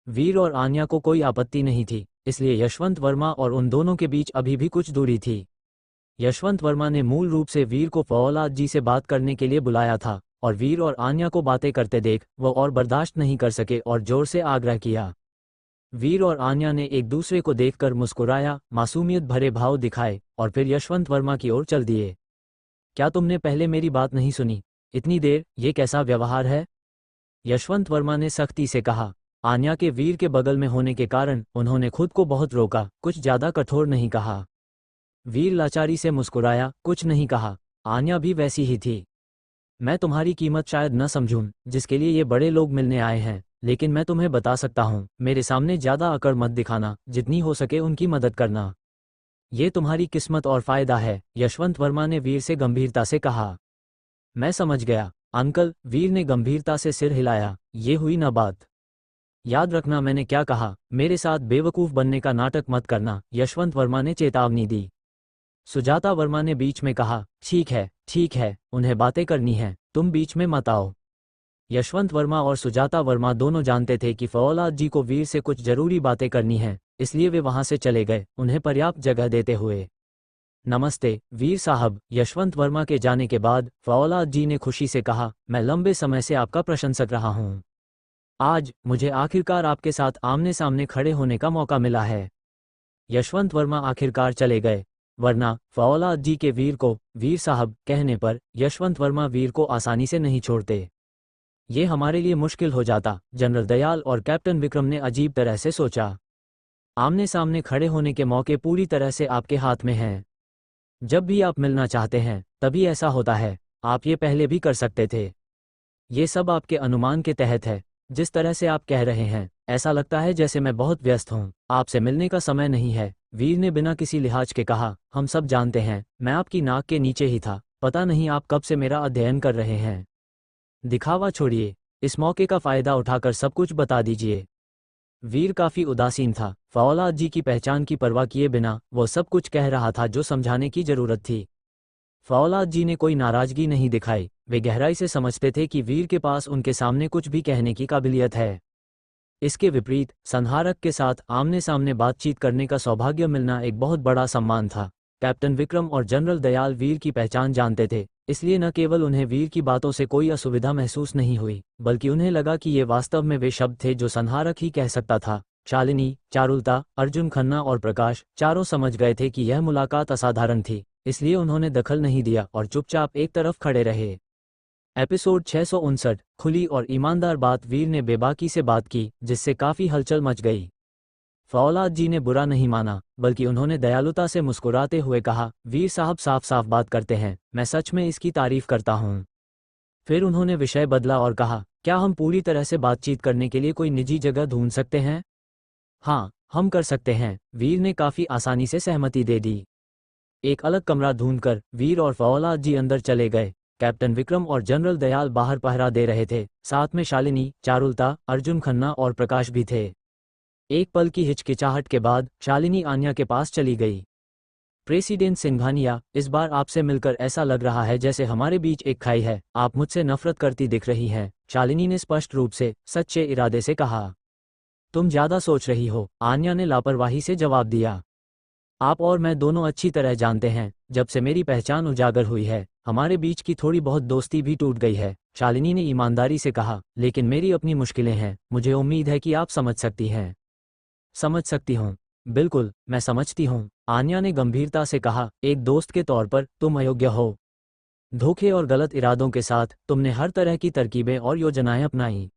वीर और आन्या को कोई आपत्ति नहीं थी, इसलिए यशवंत वर्मा और उन दोनों के बीच अभी भी कुछ दूरी थी। यशवंत वर्मा ने मूल रूप से वीर को फौलाद जी से बात करने के लिए बुलाया था, और वीर और आन्या को बातें करते देख वो और बर्दाश्त नहीं कर सके और जोर से आग्रह किया। वीर और आन्या ने एक दूसरे को देखकर मुस्कुराया, मासूमियत भरे भाव दिखाए और फिर यशवंत वर्मा की ओर चल दिए। क्या तुमने पहले मेरी बात नहीं सुनी? इतनी देर, ये कैसा व्यवहार है? यशवंत वर्मा ने सख्ती से कहा। आन्या के वीर के बगल में होने के कारण उन्होंने खुद को बहुत रोका, कुछ ज्यादा कठोर नहीं कहा। वीर लाचारी से मुस्कुराया, कुछ नहीं कहा। आन्या भी वैसी ही थी। मैं तुम्हारी कीमत शायद न समझूं, जिसके लिए ये बड़े लोग मिलने आए हैं, लेकिन मैं तुम्हें बता सकता हूँ, मेरे सामने ज्यादा अकड़ मत दिखाना, जितनी हो सके उनकी मदद करना। ये तुम्हारी किस्मत और फायदा है, यशवंत वर्मा ने वीर से गंभीरता से कहा। मैं समझ गया अंकल, वीर ने गंभीरता से सिर हिलाया। ये हुई ना बात। याद रखना मैंने क्या कहा, मेरे साथ बेवकूफ बनने का नाटक मत करना, यशवंत वर्मा ने चेतावनी दी। सुजाता वर्मा ने बीच में कहा, ठीक है, उन्हें बातें करनी है, तुम बीच में मत आओ। यशवंत वर्मा और सुजाता वर्मा दोनों जानते थे कि फौलाद जी को वीर से कुछ जरूरी बातें करनी हैं, इसलिए वे वहां से चले गए, उन्हें पर्याप्त जगह देते हुए। नमस्ते वीर साहब, यशवंत वर्मा के जाने के बाद फौलाद जी ने खुशी से कहा, मैं लंबे समय से आपका प्रशंसक रहा हूं। आज मुझे आखिरकार आपके साथ आमने सामने खड़े होने का मौका मिला है। यशवंत वर्मा आखिरकार चले गए, वरना फौलाद जी के वीर को वीर साहब कहने पर यशवंत वर्मा वीर को आसानी से नहीं छोड़ते। ये हमारे लिए मुश्किल हो जाता, जनरल दयाल और कैप्टन विक्रम ने अजीब तरह से सोचा। आमने सामने खड़े होने के मौके पूरी तरह से आपके हाथ में हैं। जब भी आप मिलना चाहते हैं तभी ऐसा होता है, आप ये पहले भी कर सकते थे। ये सब आपके अनुमान के तहत है। जिस तरह से आप कह रहे हैं, ऐसा लगता है जैसे मैं बहुत व्यस्त हूँ, आपसे मिलने का समय नहीं है, वीर ने बिना किसी लिहाज के कहा। हम सब जानते हैं, मैं आपकी नाक के नीचे ही था, पता नहीं आप कब से मेरा अध्ययन कर रहे हैं। दिखावा छोड़िए, इस मौके का फायदा उठाकर सब कुछ बता दीजिए। वीर काफी उदासीन था, फौलाद जी की पहचान की परवाह किए बिना वो सब कुछ कह रहा था जो समझाने की जरूरत थी। फौलाद जी ने कोई नाराजगी नहीं दिखाई, वे गहराई से समझते थे कि वीर के पास उनके सामने कुछ भी कहने की काबिलियत है। इसके विपरीत संहारक के साथ आमने सामने बातचीत करने का सौभाग्य मिलना एक बहुत बड़ा सम्मान था। कैप्टन विक्रम और जनरल दयाल वीर की पहचान जानते थे, इसलिए न केवल उन्हें वीर की बातों से कोई असुविधा महसूस नहीं हुई, बल्कि उन्हें लगा कि ये वास्तव में वे शब्द थे जो संहारक ही कह सकता था। शालिनी, चारुलता, अर्जुन खन्ना और प्रकाश चारों समझ गए थे कि यह मुलाकात असाधारण थी, इसलिए उन्होंने दखल नहीं दिया और चुपचाप एक तरफ खड़े रहे। एपिसोड 659, खुली और ईमानदार बात। वीर ने बेबाकी से बात की, जिससे काफी हलचल मच गई। फौलाद जी ने बुरा नहीं माना, बल्कि उन्होंने दयालुता से मुस्कुराते हुए कहा, वीर साहब साफ साफ बात करते हैं, मैं सच में इसकी तारीफ करता हूँ। फिर उन्होंने विषय बदला और कहा, क्या हम पूरी तरह से बातचीत करने के लिए कोई निजी जगह ढूंढ सकते हैं? हाँ, हम कर सकते हैं, वीर ने काफी आसानी से सहमति दे दी। एक अलग कमरा ढूंढकर वीर और फौलाद जी अंदर चले गए। कैप्टन विक्रम और जनरल दयाल बाहर पहरा दे रहे थे, साथ में शालिनी, चारुलता, अर्जुन खन्ना और प्रकाश भी थे। एक पल की हिचकिचाहट के बाद शालिनी आन्या के पास चली गई। प्रेसिडेंट सिंघानिया, इस बार आपसे मिलकर ऐसा लग रहा है जैसे हमारे बीच एक खाई है। आप मुझसे नफरत करती दिख रही हैं, शालिनी ने स्पष्ट रूप से सच्चे इरादे से कहा। तुम ज्यादा सोच रही हो, आन्या ने लापरवाही से जवाब दिया। आप और मैं दोनों अच्छी तरह जानते हैं, जब से मेरी पहचान उजागर हुई है, हमारे बीच की थोड़ी बहुत दोस्ती भी टूट गई है, शालिनी ने ईमानदारी से कहा। लेकिन मेरी अपनी मुश्किलें हैं, मुझे उम्मीद है कि आप समझ सकती हैं। समझ सकती हूँ। बिल्कुल, मैं समझती हूँ, आन्या ने गंभीरता से कहा। एक दोस्त के तौर पर तुम अयोग्य हो। धोखे और गलत इरादों के साथ तुमने हर तरह की तरकीबें और योजनाएं अपनाई।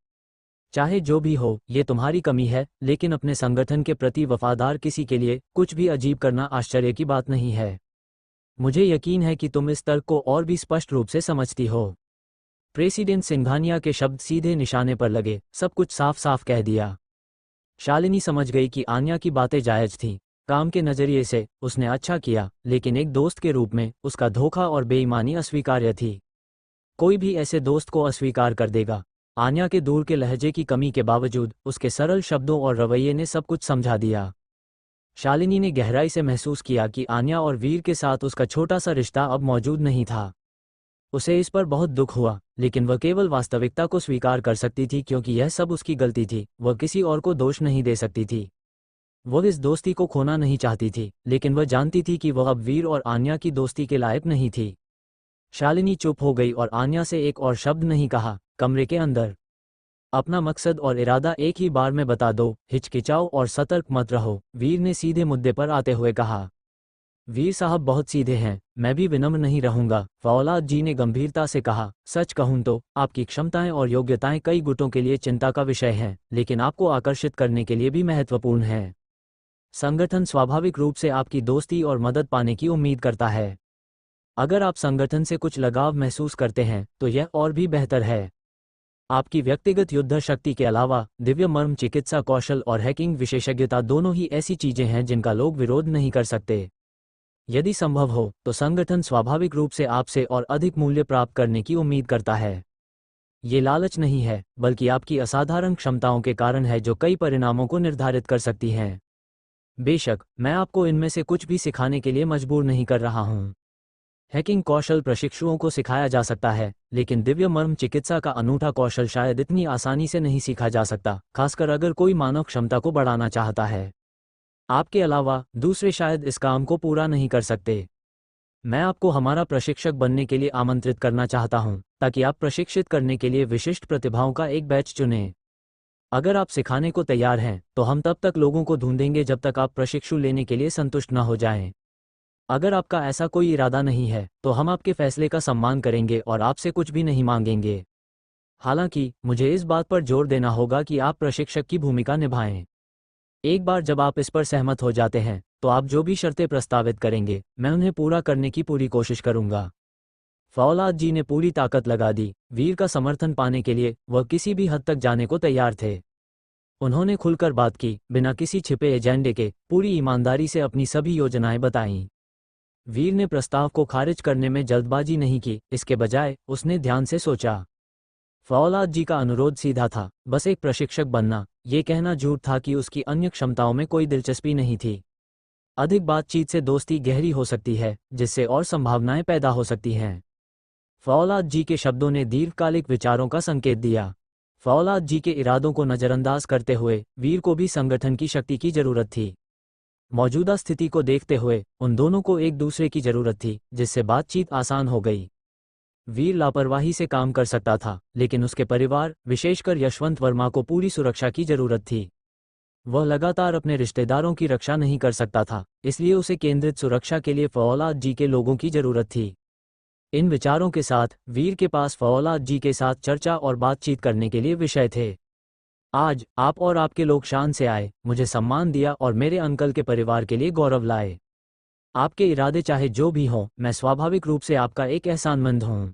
चाहे जो भी हो, ये तुम्हारी कमी है, लेकिन अपने संगठन के प्रति वफादार किसी के लिए कुछ भी अजीब करना आश्चर्य की बात नहीं है। मुझे यकीन है कि तुम इस तर्क को और भी स्पष्ट रूप से समझती हो। प्रेसिडेंट सिंघानिया के शब्द सीधे निशाने पर लगे, सब कुछ साफ साफ कह दिया। शालिनी समझ गई कि आन्या की बातें जायज थीं। काम के नजरिए से उसने अच्छा किया, लेकिन एक दोस्त के रूप में उसका धोखा और बेईमानी अस्वीकार्य थी। कोई भी ऐसे दोस्त को अस्वीकार कर देगा। आन्या के दूर के लहजे की कमी के बावजूद उसके सरल शब्दों और रवैये ने सब कुछ समझा दिया। शालिनी ने गहराई से महसूस किया कि आन्या और वीर के साथ उसका छोटा सा रिश्ता अब मौजूद नहीं था। उसे इस पर बहुत दुख हुआ, लेकिन वह केवल वास्तविकता को स्वीकार कर सकती थी क्योंकि यह सब उसकी गलती थी। वह किसी और को दोष नहीं दे सकती थी। वह इस दोस्ती को खोना नहीं चाहती थी, लेकिन वह जानती थी कि वह अब वीर और आन्या की दोस्ती के लायक नहीं थी। शालिनी चुप हो गई और आन्या से एक और शब्द नहीं कहा। कमरे के अंदर अपना मकसद और इरादा एक ही बार में बता दो, हिचकिचाओ और सतर्क मत रहो, वीर ने सीधे मुद्दे पर आते हुए कहा। वीर साहब बहुत सीधे हैं, मैं भी विनम्र नहीं रहूंगा, फौलाद जी ने गंभीरता से कहा। सच कहूं तो आपकी क्षमताएं और योग्यताएं कई गुटों के लिए चिंता का विषय हैं, लेकिन आपको आकर्षित करने के लिए भी महत्वपूर्ण है। संगठन स्वाभाविक रूप से आपकी दोस्ती और मदद पाने की उम्मीद करता है। अगर आप संगठन से कुछ लगाव महसूस करते हैं तो यह और भी बेहतर है। आपकी व्यक्तिगत युद्ध शक्ति के अलावा दिव्य मर्म चिकित्सा कौशल और हैकिंग विशेषज्ञता दोनों ही ऐसी चीजें हैं जिनका लोग विरोध नहीं कर सकते। यदि संभव हो तो संगठन स्वाभाविक रूप से आपसे और अधिक मूल्य प्राप्त करने की उम्मीद करता है। ये लालच नहीं है, बल्कि आपकी असाधारण क्षमताओं के कारण है जो कई परिणामों को निर्धारित कर सकती हैं। बेशक, मैं आपको इनमें से कुछ भी सिखाने के लिए मजबूर नहीं कर रहा हूँ। हैकिंग कौशल प्रशिक्षुओं को सिखाया जा सकता है, लेकिन दिव्य मर्म चिकित्सा का अनूठा कौशल शायद इतनी आसानी से नहीं सीखा जा सकता, खासकर अगर कोई मानव क्षमता को बढ़ाना चाहता है। आपके अलावा दूसरे शायद इस काम को पूरा नहीं कर सकते। मैं आपको हमारा प्रशिक्षक बनने के लिए आमंत्रित करना चाहता हूं, ताकि आप प्रशिक्षित करने के लिए विशिष्ट प्रतिभाओं का एक बैच चुनें। अगर आप सिखाने को तैयार हैं, तो हम तब तक लोगों को ढूंढेंगे जब तक आप प्रशिक्षु लेने के लिए संतुष्ट न हो जाएं। अगर आपका ऐसा कोई इरादा नहीं है, तो हम आपके फैसले का सम्मान करेंगे और आपसे कुछ भी नहीं मांगेंगे। हालांकि मुझे इस बात पर जोर देना होगा कि आप प्रशिक्षक की भूमिका निभाएं। एक बार जब आप इस पर सहमत हो जाते हैं, तो आप जो भी शर्तें प्रस्तावित करेंगे, मैं उन्हें पूरा करने की पूरी कोशिश करूंगा। फौलाद जी ने पूरी ताकत लगा दी। वीर का समर्थन पाने के लिए वह किसी भी हद तक जाने को तैयार थे। उन्होंने खुलकर बात की, बिना किसी छिपे एजेंडे के, पूरी ईमानदारी से अपनी सभी योजनाएं बताईं। वीर ने प्रस्ताव को खारिज करने में जल्दबाजी नहीं की, इसके बजाय उसने ध्यान से सोचा। फौलाद जी का अनुरोध सीधा था, बस एक प्रशिक्षक बनना। ये कहना झूठ था कि उसकी अन्य क्षमताओं में कोई दिलचस्पी नहीं थी। अधिक बातचीत से दोस्ती गहरी हो सकती है, जिससे और संभावनाएं पैदा हो सकती हैं। फौलाद जी के शब्दों ने दीर्घकालिक विचारों का संकेत दिया। फौलाद जी के इरादों को नजरअंदाज करते हुए वीर को भी संगठन की शक्ति की जरूरत थी। मौजूदा स्थिति को देखते हुए उन दोनों को एक दूसरे की जरूरत थी, जिससे बातचीत आसान हो गई। वीर लापरवाही से काम कर सकता था, लेकिन उसके परिवार, विशेषकर यशवंत वर्मा को पूरी सुरक्षा की जरूरत थी। वह लगातार अपने रिश्तेदारों की रक्षा नहीं कर सकता था, इसलिए उसे केंद्रित सुरक्षा के लिए फौलाद जी के लोगों की जरूरत थी। इन विचारों के साथ वीर के पास फौलाद जी के साथ चर्चा और बातचीत करने के लिए विषय थे। आज आप और आपके लोग शान से आए, मुझे सम्मान दिया और मेरे अंकल के परिवार के लिए गौरव लाए। आपके इरादे चाहे जो भी हों, मैं स्वाभाविक रूप से आपका एक एहसानमंद हूं।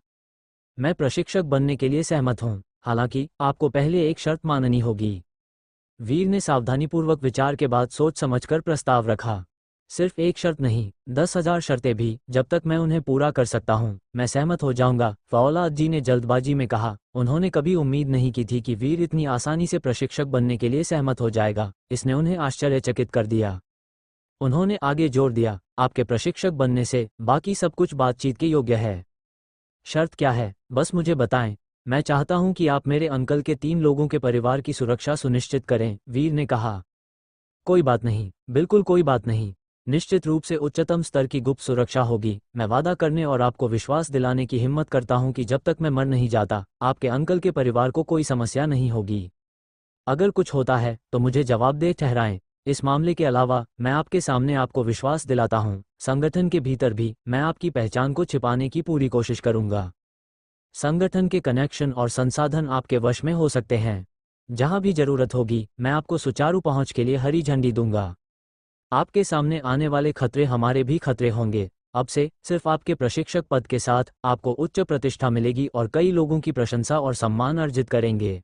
मैं प्रशिक्षक बनने के लिए सहमत हूं, हालांकि आपको पहले एक शर्त माननी होगी। वीर ने सावधानीपूर्वक विचार के बाद सोच समझकर प्रस्ताव रखा। सिर्फ एक शर्त नहीं, 10,000 शर्तें भी, जब तक मैं उन्हें पूरा कर सकता हूं, मैं सहमत हो जाऊंगा, फौलाद जी ने जल्दबाजी में कहा। उन्होंने कभी उम्मीद नहीं की थी कि वीर इतनी आसानी से प्रशिक्षक बनने के लिए सहमत हो जाएगा। इसने उन्हें आश्चर्यचकित कर दिया। उन्होंने आगे जोर दिया, आपके प्रशिक्षक बनने से बाकी सब कुछ बातचीत के योग्य है। शर्त क्या है, बस मुझे बताएं। मैं चाहता हूं कि आप मेरे अंकल के 3 लोगों के परिवार की सुरक्षा सुनिश्चित करें, वीर ने कहा। कोई बात नहीं, बिल्कुल कोई बात नहीं। निश्चित रूप से उच्चतम स्तर की गुप्त सुरक्षा होगी। मैं वादा करने और आपको विश्वास दिलाने की हिम्मत करता हूं कि जब तक मैं मर नहीं जाता, आपके अंकल के परिवार को कोई समस्या नहीं होगी। अगर कुछ होता है तो मुझे जवाबदेह ठहराएं। इस मामले के अलावा मैं आपके सामने आपको विश्वास दिलाता हूं, संगठन के भीतर भी मैं आपकी पहचान को छिपाने की पूरी कोशिश करूंगा। संगठन के कनेक्शन और संसाधन आपके वश में हो सकते हैं। जहां भी जरूरत होगी मैं आपको सुचारू पहुंच के लिए हरी झंडी दूंगा। आपके सामने आने वाले खतरे हमारे भी खतरे होंगे। अब से सिर्फ आपके प्रशिक्षक पद के साथ आपको उच्च प्रतिष्ठा मिलेगी और कई लोगों की प्रशंसा और सम्मान अर्जित करेंगे।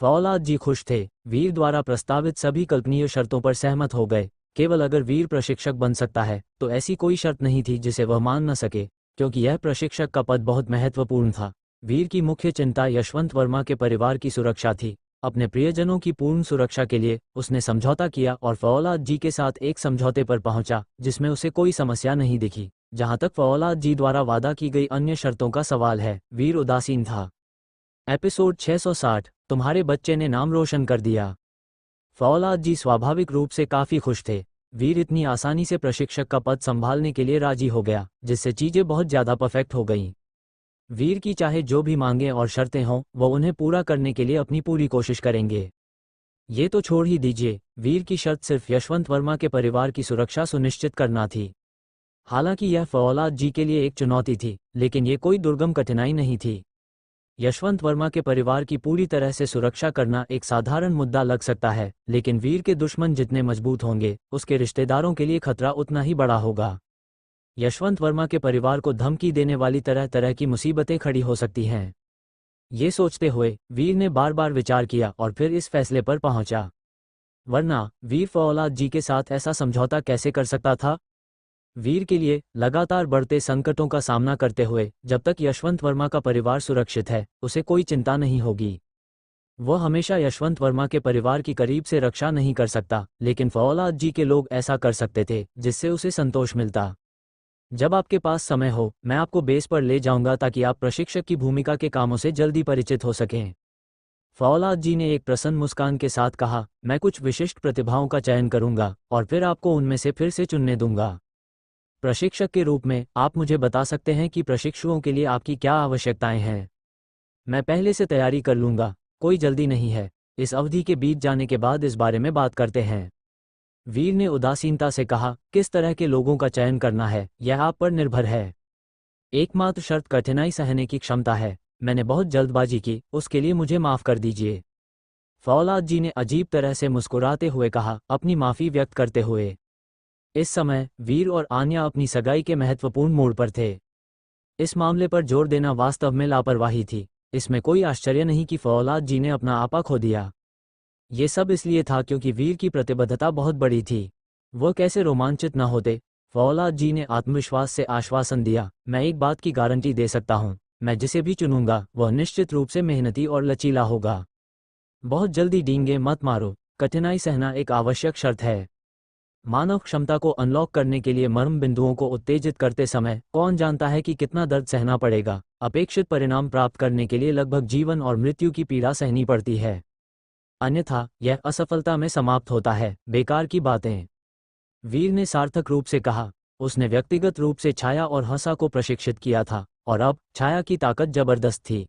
फौलाद जी खुश थे। वीर द्वारा प्रस्तावित सभी कल्पनीय शर्तों पर सहमत हो गए। केवल अगर वीर प्रशिक्षक बन सकता है तो ऐसी कोई शर्त नहीं थी जिसे वह मान न सके, क्योंकि यह प्रशिक्षक का पद बहुत महत्वपूर्ण था। वीर की मुख्य चिंता यशवंत वर्मा के परिवार की सुरक्षा थी। अपने प्रियजनों की पूर्ण सुरक्षा के लिए उसने समझौता किया और फौलाद जी के साथ एक समझौते पर पहुंचा जिसमें उसे कोई समस्या नहीं दिखी। जहां तक फौलाद जी द्वारा वादा की गई अन्य शर्तों का सवाल है, वीर उदासीन था। एपिसोड 660, तुम्हारे बच्चे ने नाम रोशन कर दिया। फौलाद जी स्वाभाविक रूप से काफी खुश थे। वीर इतनी आसानी से प्रशिक्षक का पद संभालने के लिए राजी हो गया, जिससे चीजें बहुत ज्यादा परफेक्ट हो गईं। वीर की चाहे जो भी मांगें और शर्तें हों, वो उन्हें पूरा करने के लिए अपनी पूरी कोशिश करेंगे। ये तो छोड़ ही दीजिए, वीर की शर्त सिर्फ यशवंत वर्मा के परिवार की सुरक्षा सुनिश्चित करना थी। हालांकि यह फौलाद जी के लिए एक चुनौती थी, लेकिन ये कोई दुर्गम कठिनाई नहीं थी। यशवंत वर्मा के परिवार की पूरी तरह से सुरक्षा करना एक साधारण मुद्दा लग सकता है, लेकिन वीर के दुश्मन जितने मजबूत होंगे, उसके रिश्तेदारों के लिए खतरा उतना ही बड़ा होगा। यशवंत वर्मा के परिवार को धमकी देने वाली तरह तरह की मुसीबतें खड़ी हो सकती हैं। ये सोचते हुए वीर ने बार बार विचार किया और फिर इस फैसले पर पहुंचा। वरना वीर फौलाद जी के साथ ऐसा समझौता कैसे कर सकता था? वीर के लिए लगातार बढ़ते संकटों का सामना करते हुए जब तक यशवंत वर्मा का परिवार सुरक्षित है, उसे कोई चिंता नहीं होगी। वह हमेशा यशवंत वर्मा के परिवार की करीब से रक्षा नहीं कर सकता, लेकिन फौलाद जी के लोग ऐसा कर सकते थे, जिससे उसे संतोष मिलता। जब आपके पास समय हो, मैं आपको बेस पर ले जाऊंगा ताकि आप प्रशिक्षक की भूमिका के कामों से जल्दी परिचित हो सकें। फौलाद जी ने एक प्रसन्न मुस्कान के साथ कहा, मैं कुछ विशिष्ट प्रतिभाओं का चयन करूंगा और फिर आपको उनमें से फिर से चुनने दूंगा। प्रशिक्षक के रूप में आप मुझे बता सकते हैं कि प्रशिक्षुओं के लिए आपकी क्या आवश्यकताएं हैं? मैं पहले से तैयारी कर लूंगा, कोई जल्दी नहीं है। इस अवधि के बीत जाने के बाद इस बारे में बात करते हैं। वीर ने उदासीनता से कहा, किस तरह के लोगों का चयन करना है यह आप पर निर्भर है। एकमात्र शर्त कठिनाई सहने की क्षमता है। मैंने बहुत जल्दबाजी की, उसके लिए मुझे माफ कर दीजिए। फौलाद जी ने अजीब तरह से मुस्कुराते हुए कहा, अपनी माफी व्यक्त करते हुए। इस समय वीर और आन्या अपनी सगाई के महत्वपूर्ण मोड़ पर थे। इस मामले पर जोर देना वास्तव में लापरवाही थी। इसमें कोई आश्चर्य नहीं कि फौलाद जी ने अपना आपा खो दिया। ये सब इसलिए था क्योंकि वीर की प्रतिबद्धता बहुत बड़ी थी। वह कैसे रोमांचित न होते। फौलाद जी ने आत्मविश्वास से आश्वासन दिया, मैं एक बात की गारंटी दे सकता हूँ, मैं जिसे भी चुनूंगा वह निश्चित रूप से मेहनती और लचीला होगा। बहुत जल्दी डींगे मत मारो, कठिनाई सहना एक आवश्यक शर्त है। मानव क्षमता को अनलॉक करने के लिए मर्म बिंदुओं को उत्तेजित करते समय कौन जानता है कि कितना दर्द सहना पड़ेगा। अपेक्षित परिणाम प्राप्त करने के लिए लगभग जीवन और मृत्यु की पीड़ा सहनी पड़ती है, अन्यथा यह असफलता में समाप्त होता है। बेकार की बातें, वीर ने सार्थक रूप से कहा। उसने व्यक्तिगत रूप से छाया और हंसा को प्रशिक्षित किया था और अब छाया की ताकत जबरदस्त थी,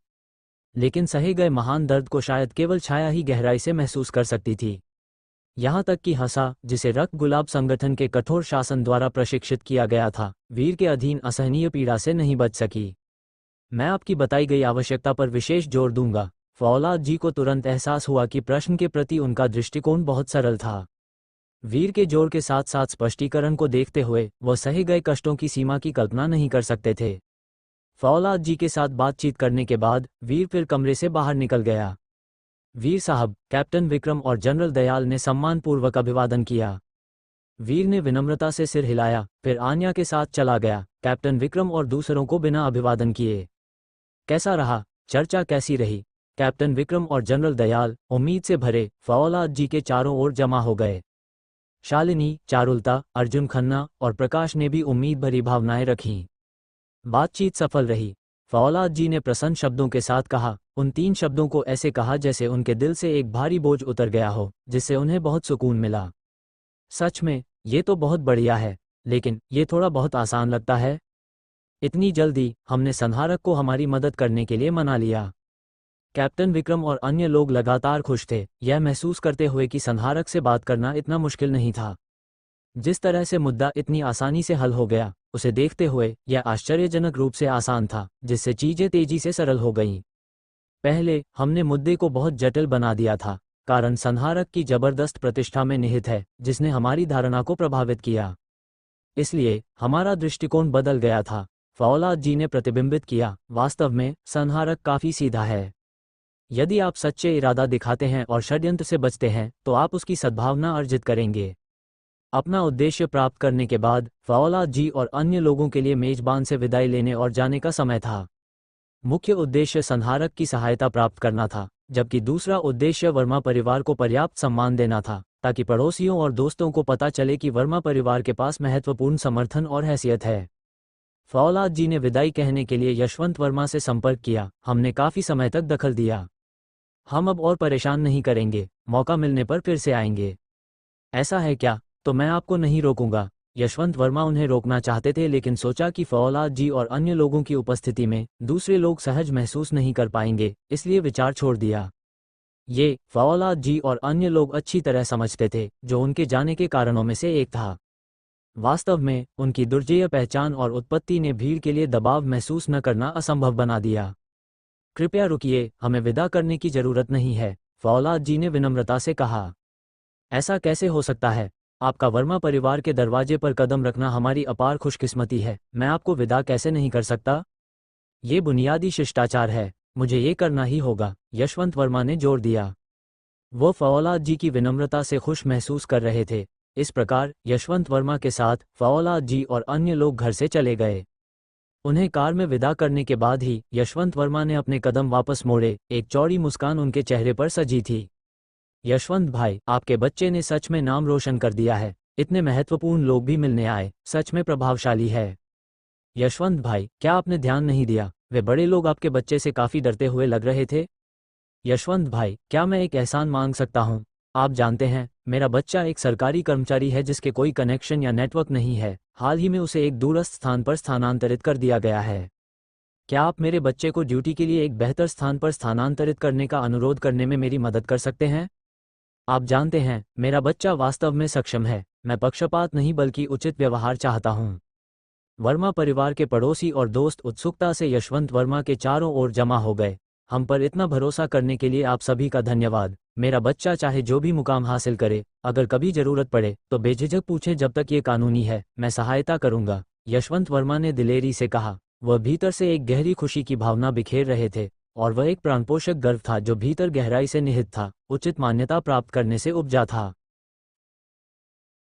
लेकिन सहे गए महान दर्द को शायद केवल छाया ही गहराई से महसूस कर सकती थी। यहाँ तक कि हंसा, जिसे रक्त गुलाब संगठन के कठोर शासन द्वारा प्रशिक्षित किया गया था, वीर के अधीन असहनीय पीड़ा से नहीं बच सकी। मैं आपकी बताई गई आवश्यकता पर विशेष जोर दूंगा। फौलाद जी को तुरंत एहसास हुआ कि प्रश्न के प्रति उनका दृष्टिकोण बहुत सरल था। वीर के जोर के साथ साथ स्पष्टीकरण को देखते हुए वह सहे गए कष्टों की सीमा की कल्पना नहीं कर सकते थे। फौलाद जी के साथ बातचीत करने के बाद वीर फिर कमरे से बाहर निकल गया। वीर साहब, कैप्टन विक्रम और जनरल दयाल ने सम्मानपूर्वक अभिवादन किया। वीर ने विनम्रता से सिर हिलाया, फिर आन्या के साथ चला गया। कैप्टन विक्रम और दूसरों को बिना अभिवादन किए, कैसा रहा, चर्चा कैसी रही? कैप्टन विक्रम और जनरल दयाल उम्मीद से भरे फौलाद जी के चारों ओर जमा हो गए। शालिनी, चारुलता, अर्जुन खन्ना और प्रकाश ने भी उम्मीद भरी भावनाएं रखीं। बातचीत सफल रही। फौलाद जी ने प्रसन्न शब्दों के साथ कहा, उन 3 शब्दों को ऐसे कहा जैसे उनके दिल से एक भारी बोझ उतर गया हो, जिससे उन्हें बहुत सुकून मिला। सच में, ये तो बहुत बढ़िया है, लेकिन ये थोड़ा बहुत आसान लगता है। इतनी जल्दी हमने संहारक को हमारी मदद करने के लिए मना लिया। कैप्टन विक्रम और अन्य लोग लगातार खुश थे, यह महसूस करते हुए कि संहारक से बात करना इतना मुश्किल नहीं था। जिस तरह से मुद्दा इतनी आसानी से हल हो गया, उसे देखते हुए यह आश्चर्यजनक रूप से आसान था, जिससे चीजें तेजी से सरल हो गईं। पहले हमने मुद्दे को बहुत जटिल बना दिया था। कारण संहारक की जबरदस्त प्रतिष्ठा में निहित है, जिसने हमारी धारणा को प्रभावित किया। इसलिए हमारा दृष्टिकोण बदल गया था। फौलाद जी ने प्रतिबिंबित किया, वास्तव में संहारक काफी सीधा है। यदि आप सच्चे इरादा दिखाते हैं और षड्यंत्र से बचते हैं, तो आप उसकी सद्भावना अर्जित करेंगे। अपना उद्देश्य प्राप्त करने के बाद फौलाद जी और अन्य लोगों के लिए मेजबान से विदाई लेने और जाने का समय था। मुख्य उद्देश्य संहारक की सहायता प्राप्त करना था, जबकि दूसरा उद्देश्य वर्मा परिवार को पर्याप्त सम्मान देना था, ताकि पड़ोसियों और दोस्तों को पता चले कि वर्मा परिवार के पास महत्वपूर्ण समर्थन और हैसियत है। फौलाद जी ने विदाई कहने के लिए यशवंत वर्मा से संपर्क किया। हमने काफी समय तक दखल दिया। हम अब और परेशान नहीं करेंगे, मौका मिलने पर फिर से आएंगे। ऐसा है क्या? तो मैं आपको नहीं रोकूंगा। यशवंत वर्मा उन्हें रोकना चाहते थे, लेकिन सोचा कि फौलाद जी और अन्य लोगों की उपस्थिति में दूसरे लोग सहज महसूस नहीं कर पाएंगे, इसलिए विचार छोड़ दिया। ये फौलाद जी और अन्य लोग अच्छी तरह समझते थे, जो उनके जाने के कारणों में से एक था। वास्तव में उनकी दुर्जेय पहचान और उत्पत्ति ने भीड़ के लिए दबाव महसूस न करना असंभव बना दिया। कृपया रुकिए, हमें विदा करने की जरूरत नहीं है, फौलाद जी ने विनम्रता से कहा। ऐसा कैसे हो सकता है? आपका वर्मा परिवार के दरवाजे पर कदम रखना हमारी अपार खुशकिस्मती है। मैं आपको विदा कैसे नहीं कर सकता? ये बुनियादी शिष्टाचार है, मुझे ये करना ही होगा, यशवंत वर्मा ने जोर दिया। वो फौलाद जी की विनम्रता से खुश महसूस कर रहे थे। इस प्रकार यशवंत वर्मा के साथ फौलाद जी और अन्य लोग घर से चले गए। उन्हें कार में विदा करने के बाद ही यशवंत वर्मा ने अपने कदम वापस मोड़े। एक चौड़ी मुस्कान उनके चेहरे पर सजी थी। यशवंत भाई, आपके बच्चे ने सच में नाम रोशन कर दिया है। इतने महत्वपूर्ण लोग भी मिलने आए, सच में प्रभावशाली है। यशवंत भाई, क्या आपने ध्यान नहीं दिया? वे बड़े लोग आपके बच्चे से काफी डरते हुए लग रहे थे। यशवंत भाई, क्या मैं एक एहसान मांग सकता हूँ? आप जानते हैं, मेरा बच्चा एक सरकारी कर्मचारी है जिसके कोई कनेक्शन या नेटवर्क नहीं है। हाल ही में उसे एक दूरस्थ स्थान पर स्थानांतरित कर दिया गया है। क्या आप मेरे बच्चे को ड्यूटी के लिए एक बेहतर स्थान पर स्थानांतरित करने का अनुरोध करने में मेरी मदद कर सकते हैं? आप जानते हैं, मेरा बच्चा वास्तव में सक्षम है। मैं पक्षपात नहीं बल्कि उचित व्यवहार चाहता हूँ। वर्मा परिवार के पड़ोसी और दोस्त उत्सुकता से यशवंत वर्मा के चारों ओर जमा हो गए। हम पर इतना भरोसा करने के लिए आप सभी का धन्यवाद। मेरा बच्चा चाहे जो भी मुकाम हासिल करे, अगर कभी जरूरत पड़े तो बेझिझक पूछें। जब तक ये कानूनी है, मैं सहायता करूंगा, यशवंत वर्मा ने दिलेरी से कहा। वह भीतर से एक गहरी खुशी की भावना बिखेर रहे थे, और वह एक प्राणपोषक गर्व था जो भीतर गहराई से निहित था, उचित मान्यता प्राप्त करने से उपजा था।